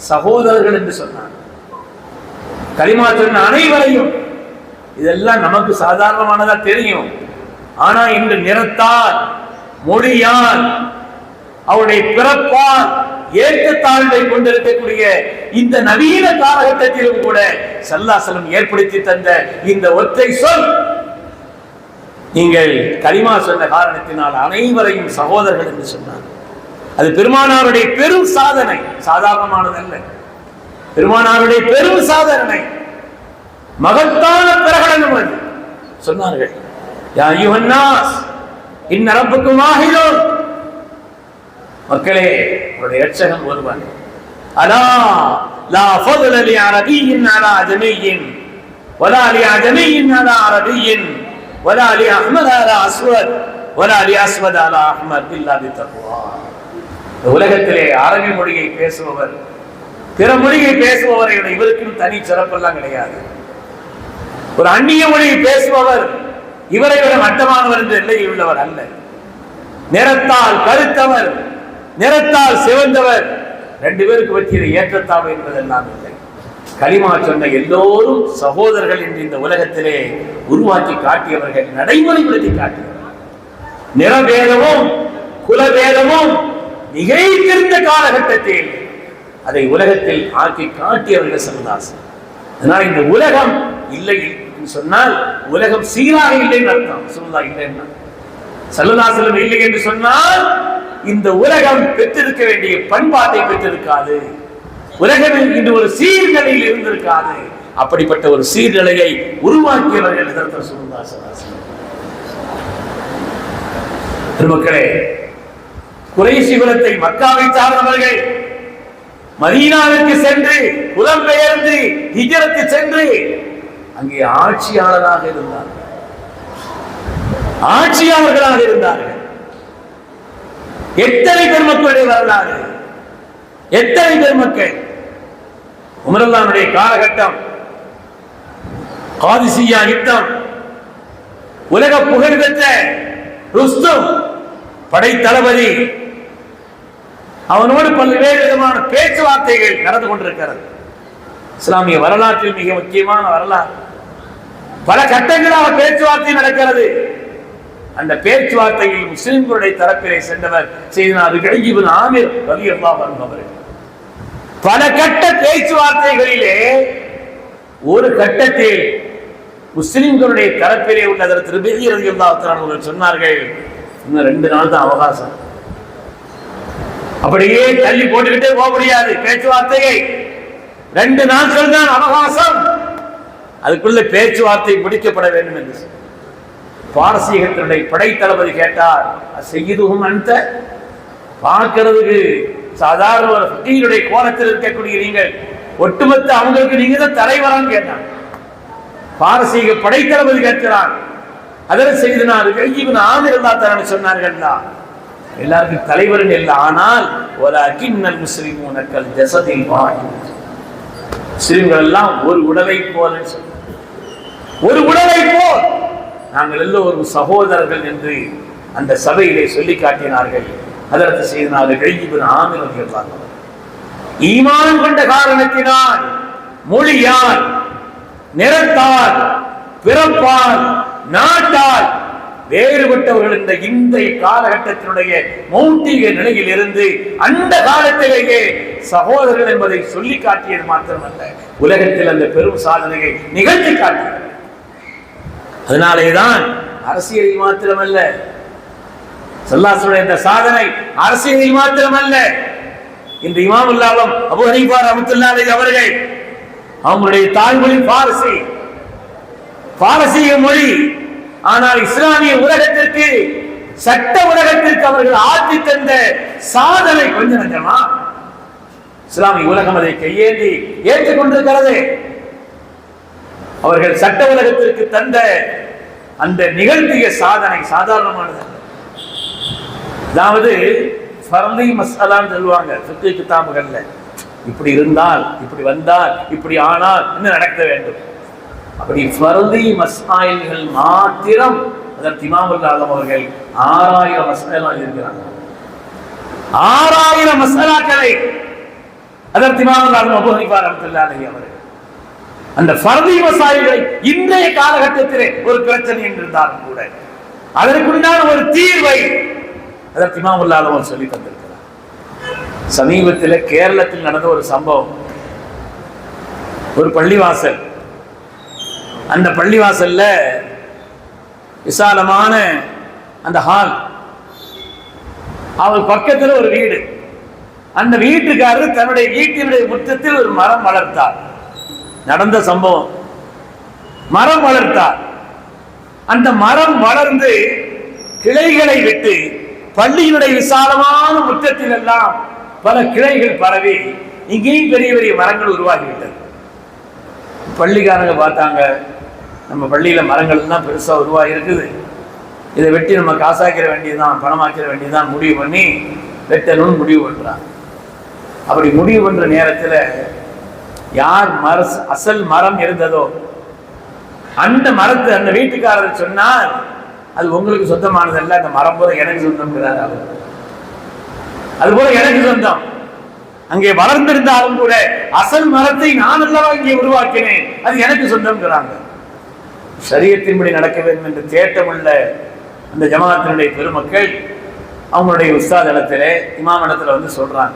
[SPEAKER 1] சகோதரர்கள் என்று சொன்னார். கலிமா சொன்ன அனைவரையும், இதெல்லாம் நமக்கு சாதாரணமானதா தெரியும். ஆனா இன்று நிறத்தால், மொழியால், அவருடைய பிறப்பால் ஏற்றத்தாழ்வை கொண்டிருக்கக்கூடிய இந்த நவீன காலகட்டத்திலும் கூட ஸல்லல்லாஹு அலைஹி வஸல்லம் ஏற்படுத்தி தந்த இந்த ஒற்றை சொல், நீங்கள் கலிமா சொன்ன காரணத்தினால் அனைவரையும் சகோதரர்கள் என்று சொன்னார். அது பெருமானாருடைய பெரும் சாதனை, சாதாரணமானதல்ல. பெருமானாருடைய பெரும் சாதனை, மகத்தான பிரகடனம். அது சொன்னார்கள், யா அய்யுஹன் நாஸ் இன்ன ரப்பக்கும் வாஹிதுன். மக்களே, உங்களுடைய இரட்சகன் ஒருவன். அலா லா ஃபضل لعربي على عجمي ولا لعجمي على عربي ولا لأحمر على أسود ولا لأسود على أحمر إلا بتقوى. உலகத்திலே அரபி மொழியை பேசுபவர், பிற மொழியை பேசுபவரை இவருக்கும் தனி சிறப்பெல்லாம் கிடையாது. ஒரு அந்நிய மொழியை பேசுபவர் இவரை விட மட்டமானவர் என்ற எல்லையில் உள்ளவர் அல்ல. நிறத்தால் கருத்தவர், நிறத்தால் சிவந்தவர், ரெண்டு பேருக்கு பற்றிய ஏற்றத்தாழ்வு என்பதெல்லாம் இல்லை. கலிமா சொன்ன எல்லோரும் சகோதரர்கள் என்று இந்த உலகத்திலே உருவாக்கி காட்டியவர்கள், நடைமுறைப்படுத்தி காட்டியவர்கள். நிறபேதமும் குலபேதமும் மிகைத்திருந்த காலகட்டத்தில் அதை உலகத்தில் ஆக்கி காட்டியவர்கள் ஸல்லல்லாஹு. அதனால் இந்த உலகம் இல்லை சொன்னால் உலகம் சீராக இல்லை என்று அர்த்தம். ஸல்லல்லாஹு இல்லைன்னா, ஸல்லல்லாஹு அலைஹி வஸல்லம் இல்லை என்று சொன்னால் இந்த உலகம் பெற்றிருக்க வேண்டிய பண்பாட்டை பெற்றிருக்காது. உலகம் இன்று ஒரு சீர்நிலையில் இருந்திருக்காது. அப்படிப்பட்ட ஒரு சீர்நிலையை உருவாக்கியவர்கள் ஸல்லல்லாஹு அலைஹி வஸல்லம். பெருமக்களே, குறைஷி குலத்தை, மக்காவை சார்ந்தவர்கள் மதீனாவிற்கு சென்று புலம்பெயர்ந்து ஹிஜ்ரத்து சென்று அங்கே ஆட்சியாளராக இருந்தார்கள், ஆட்சியாளர்களாக இருந்தார்கள். எத்தனை பெருமக்களுடைய வரலாறு, எத்தனை பெருமக்கள்! உமர் அல்லாஹ்வுடைய காலகட்டம், காதிசியா யுத்தம், உலக புகழ்பெற்ற ருஸ்தும் படை தளபதி, அவனோடு பல்வேறு விதமான பேச்சுவார்த்தைகள் நடந்து கொண்டிருக்கிறது. இஸ்லாமிய வரலாற்றில் மிக முக்கியமான வரலாறு. பல கட்டங்களாக பேச்சுவார்த்தை நடக்கிறது. அந்த பேச்சுவார்த்தையில் முஸ்லிம்களுடைய தரப்பிலே சென்றவர் செய்தனா ரிபீ இப்னு ஆமிர் ரலியல்லாஹு அன்ஹு அவர்கள். பல கட்ட பேச்சுவார்த்தைகளிலே ஒரு கட்டத்தில் முஸ்லிம்களுடைய தரப்பிலே உள்ள ஹஜ்ரத் ரிபீ ரலியல்லாஹு தஆலா அவர்கள் சொன்னார்கள், இன்னும் 2 நாள் தான் அவகாசம். அப்படியே தள்ளி போட்டுக்கிட்டே போக முடியாது பேச்சுவார்த்தையை. 2 நாட்கள் தான் அவகாசம், அதுக்குள்ள பேச்சுவார்த்தை முடிக்கப்பட வேண்டும் என்று பாரசீகத்தினுடைய படை தளபதி கேட்டார். செய்யுதுகும் அந்த பார்க்கிறதுக்கு சாதாரண ஒரு ஃபகீருடைய கோலத்தில் இருக்கக்கூடிய நீங்கள், ஒட்டுமொத்த அவங்களுக்கு நீங்க தான் தலைவரான்னு கேட்டான். பாரசீக படை தளபதி கேட்கிறார். அதில் செய்தனா ரிபீ இப்னு ஆமிர் ரலியல்லாஹு தஆலா சொன்னார்கள், எல்லாருக்கும் தலைவர் இல்லை, ஆனால் வலக்கின்னல் முஸ்லிமூன கல் ஜஸதில் வாஹித். முஸ்லிம்கள் எல்லாம் ஒரு உடலை போல, ஒரு உடலை போல் நாங்கள் எல்லோரும் சகோதரர்கள் என்று அந்த சபையிலே சொல்லி காட்டினார்கள். ஹஜ்ரத் ஸையதுனா ரிபீ இப்னு ஆமிர் ரலியல்லாஹு அன்ஹு ஈமான் கொண்ட காரணத்தினால், மொழியால், நிறத்தால், பிறப்பால், நாட்டால் வேறுபட்டவர்கள் இந்த இன்றைய காலகட்டத்தினுடைய மௌட்டிக நிலையில் இருந்து அந்த காலத்திலேயே சகோதரர்கள் என்பதை சொல்லி காட்டியது மாத்திரமல்ல, உலகத்தில் அந்த பெரும் சாதனையை நிகழ்த்தி காட்டியது. அதனாலேதான் அரசியலில் மாத்திரமல்ல, ஸல்லல்லாஹு அலைஹி இந்த சாதனை அரசியலில் மாத்திரமல்ல. இன்று இமாமுல் ஆலம் அபூ ஹனீஃபா ரஹ்மத்துல்லாஹி அலைஹி அவர்கள், அவங்களுடைய தாய்மொழி பாரசி, பாரசீக மொழி. ஆனால் இஸ்லாமிய உலகத்திற்கு, சட்ட உலகத்திற்கு அவர்கள் ஆற்றி தந்த சாதனை கொஞ்சம் நஞ்சமா? இஸ்லாமிய உலகம் அதை கையேந்தி ஏற்றுக்கொண்டிருக்கிறது. அவர்கள் சட்ட உலகத்திற்கு தந்த அந்த நிகழ்த்திய சாதனை சாதாரணமானது. அதாவது ஃபர்லி மஸ்அலான்னு சொல்லுவாங்க ஃபிக்ஹ் கிதாபுகள்ல. இப்படி இருந்தால், இப்படி வந்தால், இப்படி ஆனால் என்ன நடக்க வேண்டும். அப்படி ஃபர்தி மஸ்ஆயில்கள் மாத்திரம் அதற்கு இமாமுல் ஆலம் அவர்கள் 6000 மஸ்அலா இருக்கிறாங்க. 6000 மஸ்அலாக்களை அதற்கு இமாமுல் ஆலம் அபூ ஹனீஃபா ரஹ்மத்துல்லாஹி அலைஹி அவர்கள் அந்த ஃபர்தி மஸ்ஆயில்களை இன்றைய காலகட்டத்திலே ஒரு பிரச்சனை என்றிருந்தாலும் கூட அதற்குண்டான ஒரு தீர்வை அதற்கு இமாமுல் ஆலம் அவர்கள் சொல்லி தந்திருக்கிறார். சமீபத்தில் கேரளத்தில் நடந்த ஒரு சம்பவம். ஒரு பள்ளிவாசல், அந்த பள்ளிவாசல்ல விசாலமான அந்த ஹால், அவர் பக்கத்தில் ஒரு வீடு. அந்த வீட்டுக்காரர் தன்னுடைய வீட்டினுடைய முற்றத்தில் ஒரு மரம் வளர்த்தார். நடந்த சம்பவம். மரம் வளர்த்தார். அந்த மரம் வளர்ந்து கிளைகளை விட்டு பள்ளியினுடைய விசாலமான முற்றத்தில் எல்லாம் பல கிளைகள் பரவி இங்கேயும் பெரிய பெரிய மரங்கள் உருவாகிவிட்டது. பள்ளிக்காரங்க பார்த்தாங்க, நம்ம பள்ளியில மரங்கள் எல்லாம் பெருசா உருவாகி இருக்குது, இதை வெட்டி நம்ம காசாக்கிற வேண்டியதுதான், பணமாக்கிற வேண்டியதுதான் முடிவு பண்ணி வெட்டணும்னு முடிவு பண்றாங்க. அப்படி முடிவு பண்ற நேரத்தில் யார் அசல் மரம் இருந்ததோ அந்த மரத்தை அந்த வீட்டுக்காரர் சொன்னார், அது உங்களுக்கு சொந்தமானது அல்ல, அந்த மரம் போல எனக்கு சொந்தம்ங்கிறார் அவர். அது போல எனக்கு சொந்தம். அங்கே வளர்ந்திருந்தாலும் கூட அசல் மரத்தை நான் அல்லவா இங்கே உருவாக்கினேன், அது எனக்கு சொந்தம்ங்கிறாங்க. ஷரியத்தின்படி நடக்க வேண்டும் என்று தேட்டமுள்ள அந்த ஜமாஅத்தினுடைய பெருமக்கள் அவங்களுடைய உஸ்தாத் இடத்துல, இமாம் இடத்துல வந்து சொல்றாங்க.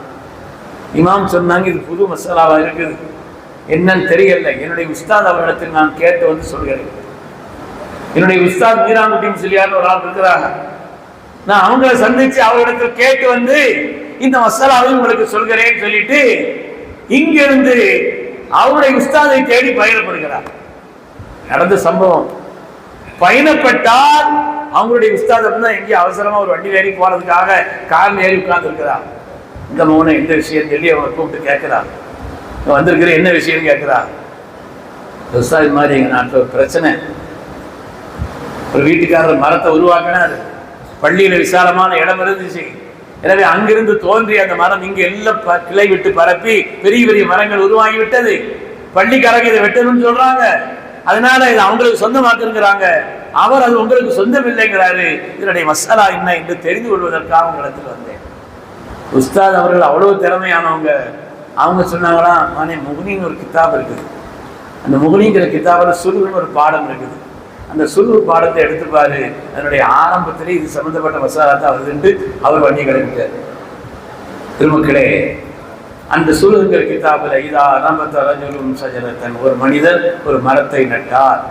[SPEAKER 1] இமாம் சொன்னாங்க, இது புது மசாலாவா இருக்குது, என்னன்னு தெரியல, என்னுடைய உஸ்தாத் அவரிடத்தில் நான் கேட்டு வந்து சொல்கிறேன். என்னுடைய உஸ்தாத் மீராங்குட்டின்னு சொல்லியாரு ஒரு ஆள் இருக்கிறாங்க, நான் அவங்களை சந்திச்சு அவரிடத்தில் கேட்டு வந்து இந்த மசாலாவை உங்களுக்கு சொல்கிறேன்னு சொல்லிட்டு இங்கிருந்து அவருடைய உஸ்தாதை தேடி பயணப்படுகிறார். நடந்த சம்பவம். பயணப்பட்டால் அவங்களுடைய உஸ்தாத் அப்படின்னா எங்கேயும் அவசரமா ஒரு வண்டியில் ஏறி போறதுக்காக காரில் ஏறி உட்கார்ந்து இருக்கிறார். இந்த மௌன இந்த விஷயம் சொல்லி அவங்க கூப்பிட்டு கேட்கிறார், வந்திருக்கிற என்ன விஷயம் கேட்கிறார். உஸ்தாத் மாதிரி எங்க நாட்டில் ஒரு பிரச்சனை, ஒரு வீட்டுக்காரர் மரத்தை உருவாக்கினார், பள்ளியில விசாலமான இடம் இருந்துச்சு, எனவே அங்கிருந்து தோன்றிய அந்த மரம் இங்க எல்லாம் கிளை விட்டு பரப்பி பெரிய பெரிய மரங்கள் உருவாகிவிட்டது. பள்ளிக்காரங்க இதை வெட்டணும்னு சொல்றாங்க, அதனால இது அவங்களுக்கு சொந்தமாக்குங்கிறாங்க. அவர் அது உங்களுக்கு சொந்தம் இல்லைங்கிறாரு. இதனுடைய மசாலா என்ன என்று தெரிந்து கொள்வதற்காக உங்களிடத்தில் வந்தேன். உஸ்தாத் அவர்கள் அவ்வளவு திறமையானவங்க. அவங்க சொன்னாங்களா, நானே முகுனின்னு ஒரு கிதாப் இருக்குது, அந்த முகுனிங்கிற கிதாபில் சுருகுன்னு ஒரு பாடம் இருக்குது, அந்த சுருகு பாடத்தை எடுத்துப்பாரு, அதனுடைய ஆரம்பத்திலே இது சம்பந்தப்பட்ட மசாலா தான் வருதுன்னு அவர் வண்டி கிடைக்கிறார். திருமக்களே, அந்த சுருகுங்கிற கிதாபில் இதா ரம்பத்தரஜுலும் சஜரத்தன், ஒரு மனிதர் ஒரு மரத்தை நட்டார்,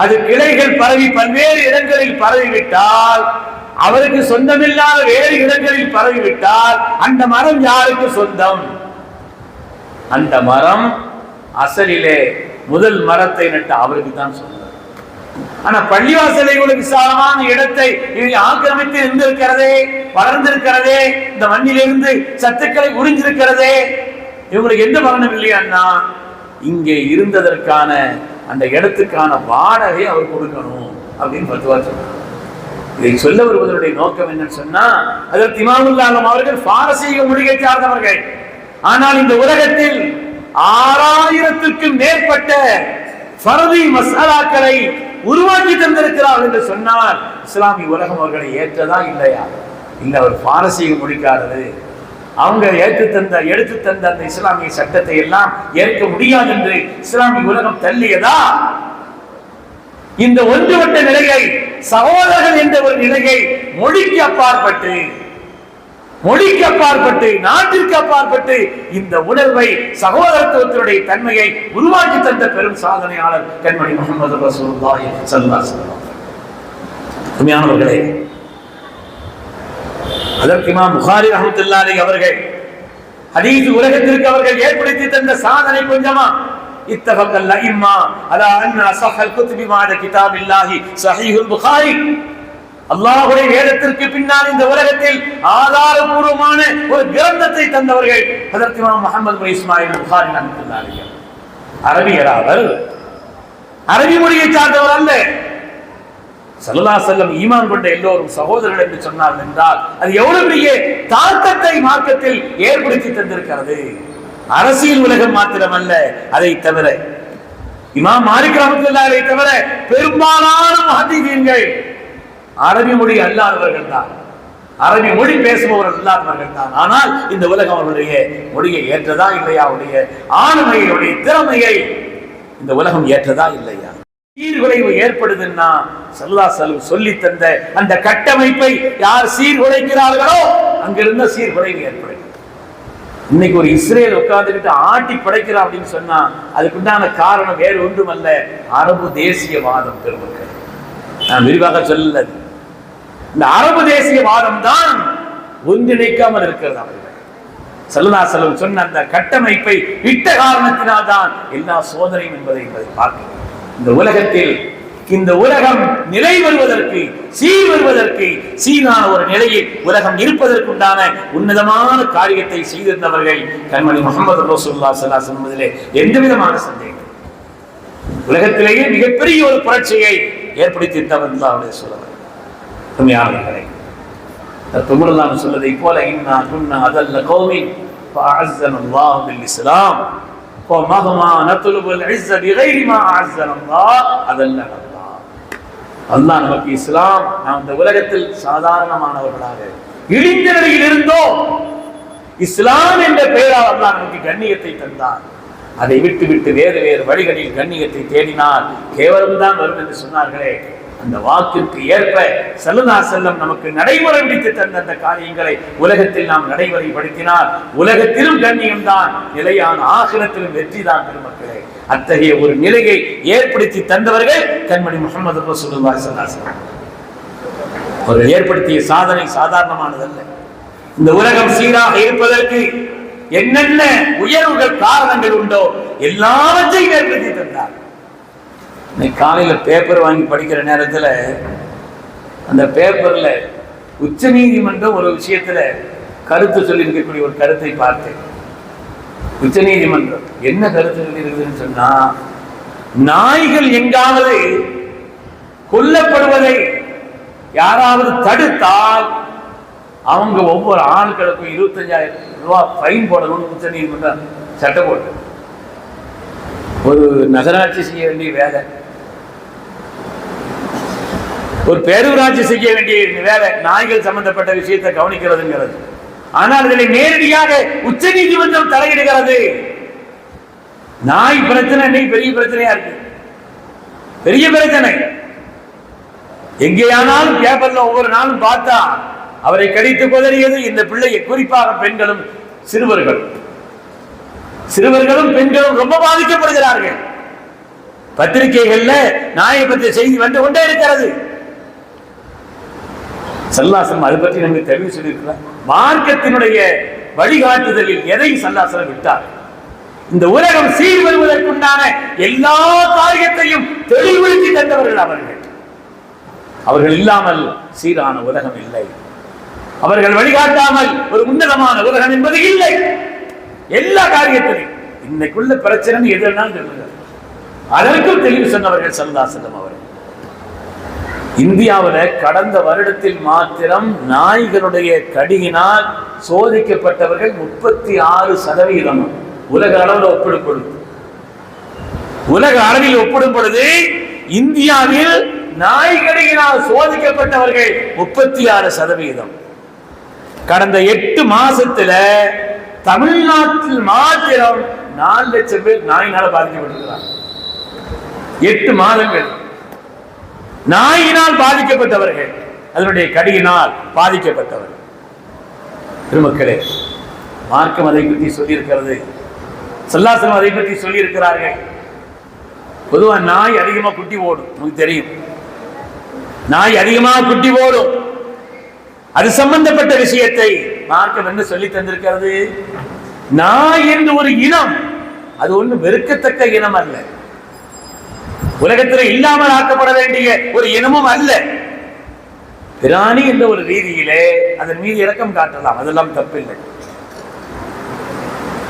[SPEAKER 1] அது கிளைகள் பரவி பல்வேறு இடங்களில் பரவிவிட்டால், அவருக்கு சொந்தமில்லாத வேறு இடங்களில் பரவிவிட்டால் அந்த மரம் யாருக்கு சொந்தம்? அந்த மரம் அசலிலே முதல் மரத்தை நட்ட அவருக்கு தான் சொந்தம். ஆனா பள்ளிவாசலை ஒரு விசாலமான இடத்தை ஆக்கிரமித்து இருந்திருக்கிறதே, வளர்ந்திருக்கிறதே, இந்த மண்ணிலிருந்து சத்துக்களை உறிஞ்சிருக்கிறதே, இவங்களுக்கு எந்த பலனும் இல்லையான்னா இங்கே இருந்ததற்கான அந்த இடத்துக்கான வாடகை அவர் கொடுக்கணும் அப்படின்னு பத்துவா சொன்னார். இதை சொல்ல வருவதனுடைய நோக்கம் என்னன்னு சொன்னா, அதற்கு இமாமுல் ஆலம் அவர்கள் பாரசீக மொழியை சார்ந்தவர்கள். ஆனால் இந்த உலகத்தில் 6000க்கும் மேற்பட்ட ஃபர்தி மசாலாக்களை உருவாக்கி தந்திருக்கிறார் என்று சொன்னால் இஸ்லாமிய உலகம் அவர்களை ஏற்றதா இல்லையா? இல்ல, அவர் பாரசீக மொழிக்காரரு, அவங்க எடுத்து தந்த அந்த இஸ்லாமிய சட்டத்தை எல்லாம் ஏற்க முடியாது என்று இஸ்லாமிய உலகம் தள்ளியதா? இந்த ஒன்றுபட்ட நிலையை, சகோதரர்கள் என்ற ஒரு நிலையை மொழிக்கு அப்பாற்பட்டு நாட்டிற்கு அப்பாற்பட்டு இந்த உணர்வை, சகோதரத்துவத்தினுடைய தன்மையை உருவாக்கி தந்த பெரும் சாதனையாளர் கண்மணி முஹம்மது ரசூலுல்லாஹி ஸல்லல்லாஹு அலைஹி வஸல்லம். உண்மையானவர்களே, அதற்கு இமாம் புகாரி ரஹ்மத்துல்லாஹி அலைஹி அவர்கள் ஹதீஸ் உலகத்திற்கு அவர்கள் ஏற்படுத்தி தந்த சாதனை கொஞ்சமா? இத்தஃபக்கல் அஇம்மா அலா அன்ன அஸஹல் குதுபி மஅ கிதாபில்லாஹி ஸஹீஹுல் புகாரி. அல்லாஹ்வுடைய வேதத்திற்கு பின்னால் இந்த உலகத்தில் ஆதாரபூர்வமான ஒரு கிரந்தத்தை தந்தவர்கள் ஹஜ்ரத் இமாம் முஹம்மது பின் இஸ்மாயில் புகாரி ரஹ்மத்துல்லாஹி அலைஹி. அரபியர் அவர், அரபி மொழியை சார்ந்தவர் அல்ல. ஸல்லல்லாஹு அலைஹி வஸல்லம் ஈமான் கொண்ட எல்லோரும் சகோதரர்கள் என்று சொன்னார்கள் என்றால் அது எவ்வளவு பெரிய தாக்கத்தை மார்க்கத்தில் ஏற்படுத்தி தந்திருக்கிறது.
[SPEAKER 2] அரசியல் உலகம் மாத்திரமல்ல, அதை தவிர இமாம் மாலிக் ரஹ்மத்துல்லாஹி தவிர பெரும்பாலான முஹத்திஸீன்கள் அரபி மொழி அல்லாதவர்கள் தான், அரபி மொழி பேசுபவர்கள் அல்லாதவர்கள் தான். ஆனால் இந்த உலகம் அவருடைய மொழியை ஏற்றதா இல்லையா? அவருடைய ஆளுமையுடைய திறமையை இந்த உலகம் ஏற்றதா இல்லையா? சீர்குலைவு ஏற்படுதுன்னா ஸல்லல்லாஹு அலைஹி வஸல்லம் சொல்லி தந்த அந்த கட்டமைப்பை யார் சீர்குலைக்கிறார்களோ அங்கிருந்த சீர்குலைவு ஏற்படும். இன்னைக்கு ஒரு இஸ்ரேல் உட்கார்ந்துக்கிட்டு ஆட்டி படைக்கிறான் அப்படின்னு சொன்னா அதுக்குண்டான காரணம் வேறு ஒன்றுமல்ல, அரபு தேசியவாதம். பெருமக்கள், நான் விரிவாக சொல்லல, இந்த அரபு தேசியவாதம் தான் ஒன்றிணைக்காமல் இருக்கிறது. அவர்கள் ஸல்லல்லாஹு அலைஹி வஸல்லம் சொன்ன அந்த கட்டமைப்பை விட்ட காரணத்தினால் தான் எல்லா சோதனையும் என்பதை பார்க்கிறோம். இந்த உலகத்தில் இந்த உலகம் நிலை வருவதற்கு, சீர் வருவதற்கு, சீரான ஒரு நிலையில் உலகம் இருப்பதற்குண்டான உன்னதமான காரியத்தை செய்திருந்தவர்கள் கண்மணி முஹம்மது ரசூலுல்லாஹி ஸல்லல்லாஹு அலைஹி வஸல்லம். எந்த விதமான சந்தேகம், உலகத்திலேயே மிகப்பெரிய ஒரு புரட்சியை ஏற்படுத்தியிருந்தவர் அவருடைய சொல்லுவார். உண்மையானவர்களே, பெருமானார் சொல்வதை போல இன்னா குன்னா அதல்ல கௌமின் ஃபஅஸ்ஸனல்லாஹு பில் இஸ்லாம் வமஹமா நத்லுபுல் இஸ்ஸ பிகைரி மா அஸ்ஸனல்லாஹ் அதல்லனா. அல்லாஹ் நமக்கு இஸ்லாம், நாம் இந்த உலகத்தில் சாதாரணமானவர்களாக இழிந்த நிலையில் இருந்தோம், இஸ்லாம் என்ற பெயரால் அல்லாஹ் நமக்கு கண்ணியத்தை தந்தார். அதை விட்டு விட்டு வேறு வேறு வழிகளில் கண்ணியத்தை தேடினால் கேவலம் தான் வரும் என்று சொன்னார்களே, அந்த வாக்கிற்கு ஏற்ப ஸல்லல்லாஹு அலைஹி வஸல்லம் நமக்கு நடைமுறை பிடித்து தந்த அந்த காரியங்களை உலகத்தில் நாம் நடைமுறைப்படுத்தினால் உலகத்திலும் கண்ணியம் தான், நிலையான ஆகிரத்திலும் வெற்றி தான். பெருமக்களே, அத்தகைய ஒரு நிலையை ஏற்படுத்தி தந்தவர்கள் கண்மணி முஹம்மது ரசூலுல்லாஹி ஸல்லல்லாஹு அலைஹி வஸல்லம். அவர்கள் ஏற்படுத்திய சாதனை சாதாரணமானதல்ல. இந்த உலகம் சீராக இருப்பதற்கு என்னென்ன உயர்வுகள் காரணங்கள் உண்டோ எல்லாவற்றையும் ஏற்படுத்தி தந்தார். காலையில பேப்பர் வாங்கி படிக்கிற நேரத்துல அந்த பேப்பர்ல உச்ச நீதிமன்றம் ஒரு விஷயத்துல கருத்து சொல்லி இருக்கக்கூடிய ஒரு கருத்தை பார்த்தேன். உச்ச நீதிமன்றம் என்ன கருத்து சொல்லி இருக்குதுன்னு சொன்னா, நாய்கள் எங்காவது கொல்லப்படுவதை யாராவது தடுத்தால் அவங்க ஒவ்வொரு ஆண்களுக்கும் 25,000 ரூபாய் ஃபைன் போடணும்னு உச்ச நீதிமன்றம் சட்டம் போட்டு. ஒரு நகராட்சி செய்ய வேண்டிய வேலை, ஒரு பேரூராட்சி செய்ய வேண்டிய வேலை நாய்கள் சம்பந்தப்பட்ட விஷயத்தை கவனிக்கிறதுங்கிறது. ஆனால் இதில் நேரடியாக உச்ச நீதிமன்றம் தலையிடுகிறது. நாய் பிரச்சனை இன்னைக்கு பெரிய பிரச்சனையா இருக்கு, பெரிய பிரச்சனை. எங்கேயானாலும் பேப்பர்ல ஒவ்வொரு நாளும் பார்த்தா அவரை கடித்து கொதறியது இந்த பிள்ளையை, குறிப்பாக பெண்களும் சிறுவர்களும் பெண்களும் ரொம்ப பாதிக்கப்படுகிறார்கள். பத்திரிகைகள்ல நாயை பற்றிய செய்தி வந்து கொண்டே இருக்கிறது. ஸல்லல்லாஹு அலைஹி அது பற்றி நமக்கு தெளிவு சொல்லியிருக்கிறார். மார்க்கத்தினுடைய வழிகாட்டுதலில் எதை ஸல்லல்லாஹு அலைஹி விட்டார்? இந்த உலகம் சீர் வருவதற்குண்டான எல்லா காரியத்தையும் தெளிவுபடுத்தி தந்தவர்கள் அவர்கள். அவர்கள் இல்லாமல் சீரான உலகம் இல்லை, அவர்கள் வழிகாட்டாமல் ஒரு உன்னதமான உலகம் என்பது இல்லை. எல்லா காரியத்திலையும் இன்னைக்குள்ள பிரச்சனை எதுனாலும் சொல்லுங்கள், அதற்கும் தெளிவு சொன்னவர்கள் ஸல்லல்லாஹு அலைஹி வஸல்லம் அவர்கள். இந்தியாவில் கடந்த வருடத்தில் மாத்திரம் நாய்களுடைய கடியினால் சோதிக்கப்பட்டவர்கள் 36%. உலக அளவில் ஒப்பிடும் பொழுது இந்தியாவில் நாய் கடியினால் சோதிக்கப்பட்டவர்கள் 36%. கடந்த 8 மாசத்துல தமிழ்நாட்டில் மாத்திரம் 4 லட்சம் பேர் நாயினால பாதிக்கப்பட்டிருக்கிறார். 8 மாதங்கள் நாயினால் பாதிக்கப்பட்டவர்கள், அதனுடைய கடியினால் பாதிக்கப்பட்டவர்கள். பெருமக்களே, மார்க்கம் அதை பற்றி சொல்லியிருக்கிறது, ஸல்லல்லாஹு அலைஹி அதை பற்றி சொல்லியிருக்கிறார்கள். பொதுவாக நாய் அதிகமாக குட்டி ஓடும், நமக்கு தெரியும். நாய் அதிகமாக குட்டி ஓடும், அது சம்பந்தப்பட்ட விஷயத்தை மார்க்கம் என்ன சொல்லி தந்திருக்கிறது? நாய் என்று ஒரு இனம், அது ஒன்றும் வெறுக்கத்தக்க இனம் அல்ல, உலகத்தில் இல்லாமல் ஆக்கப்பட வேண்டிய ஒரு இனமும் அல்ல. பிராணி என்ற ஒரு ரீதியிலே அதன் மீது இரக்கம் காட்டலாம், அதெல்லாம் தப்பில்லை.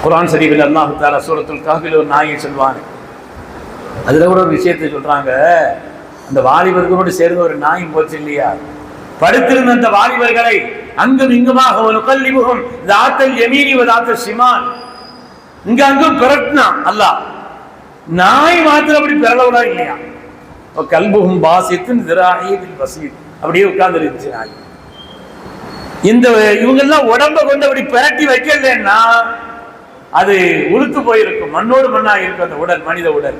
[SPEAKER 2] குர்ஆன் ஷரீஃபில் அல்லாஹ் தஆலா சூரத்துல் கஹ்ஃபில் ஒரு நாயை சொல்வாங்க. அதுல கூட ஒரு விஷயத்தை சொல்றாங்க, அந்த வாலிபர்களோடு சேர்ந்து ஒரு நாயும் போச்சு இல்லையா, படுத்திருந்த அந்த வாலிபர்களை அங்கும் இங்குமாக ஒரு கல்லிமுகம் தாத்தல் யமீனி வ தாத்தல் ஷிமால், இங்க அங்கும் பிரட்டினான் அல்லாஹ். நாய் மாத்திரம் அப்படி பிறளவுடா இல்லையா? கல்புகும் பாசித்தும் திராஹில் வசீத் அப்படியே உட்கார்ந்து இருந்துச்சு நாய். இந்த இவங்கெல்லாம் உடம்ப கொண்டு அப்படி பிரட்டி வைக்கலன்னா அது உளுத்து போயிருக்கும், மண்ணோடு மண்ணா இருக்கும் அந்த உடல், மனித உடல்.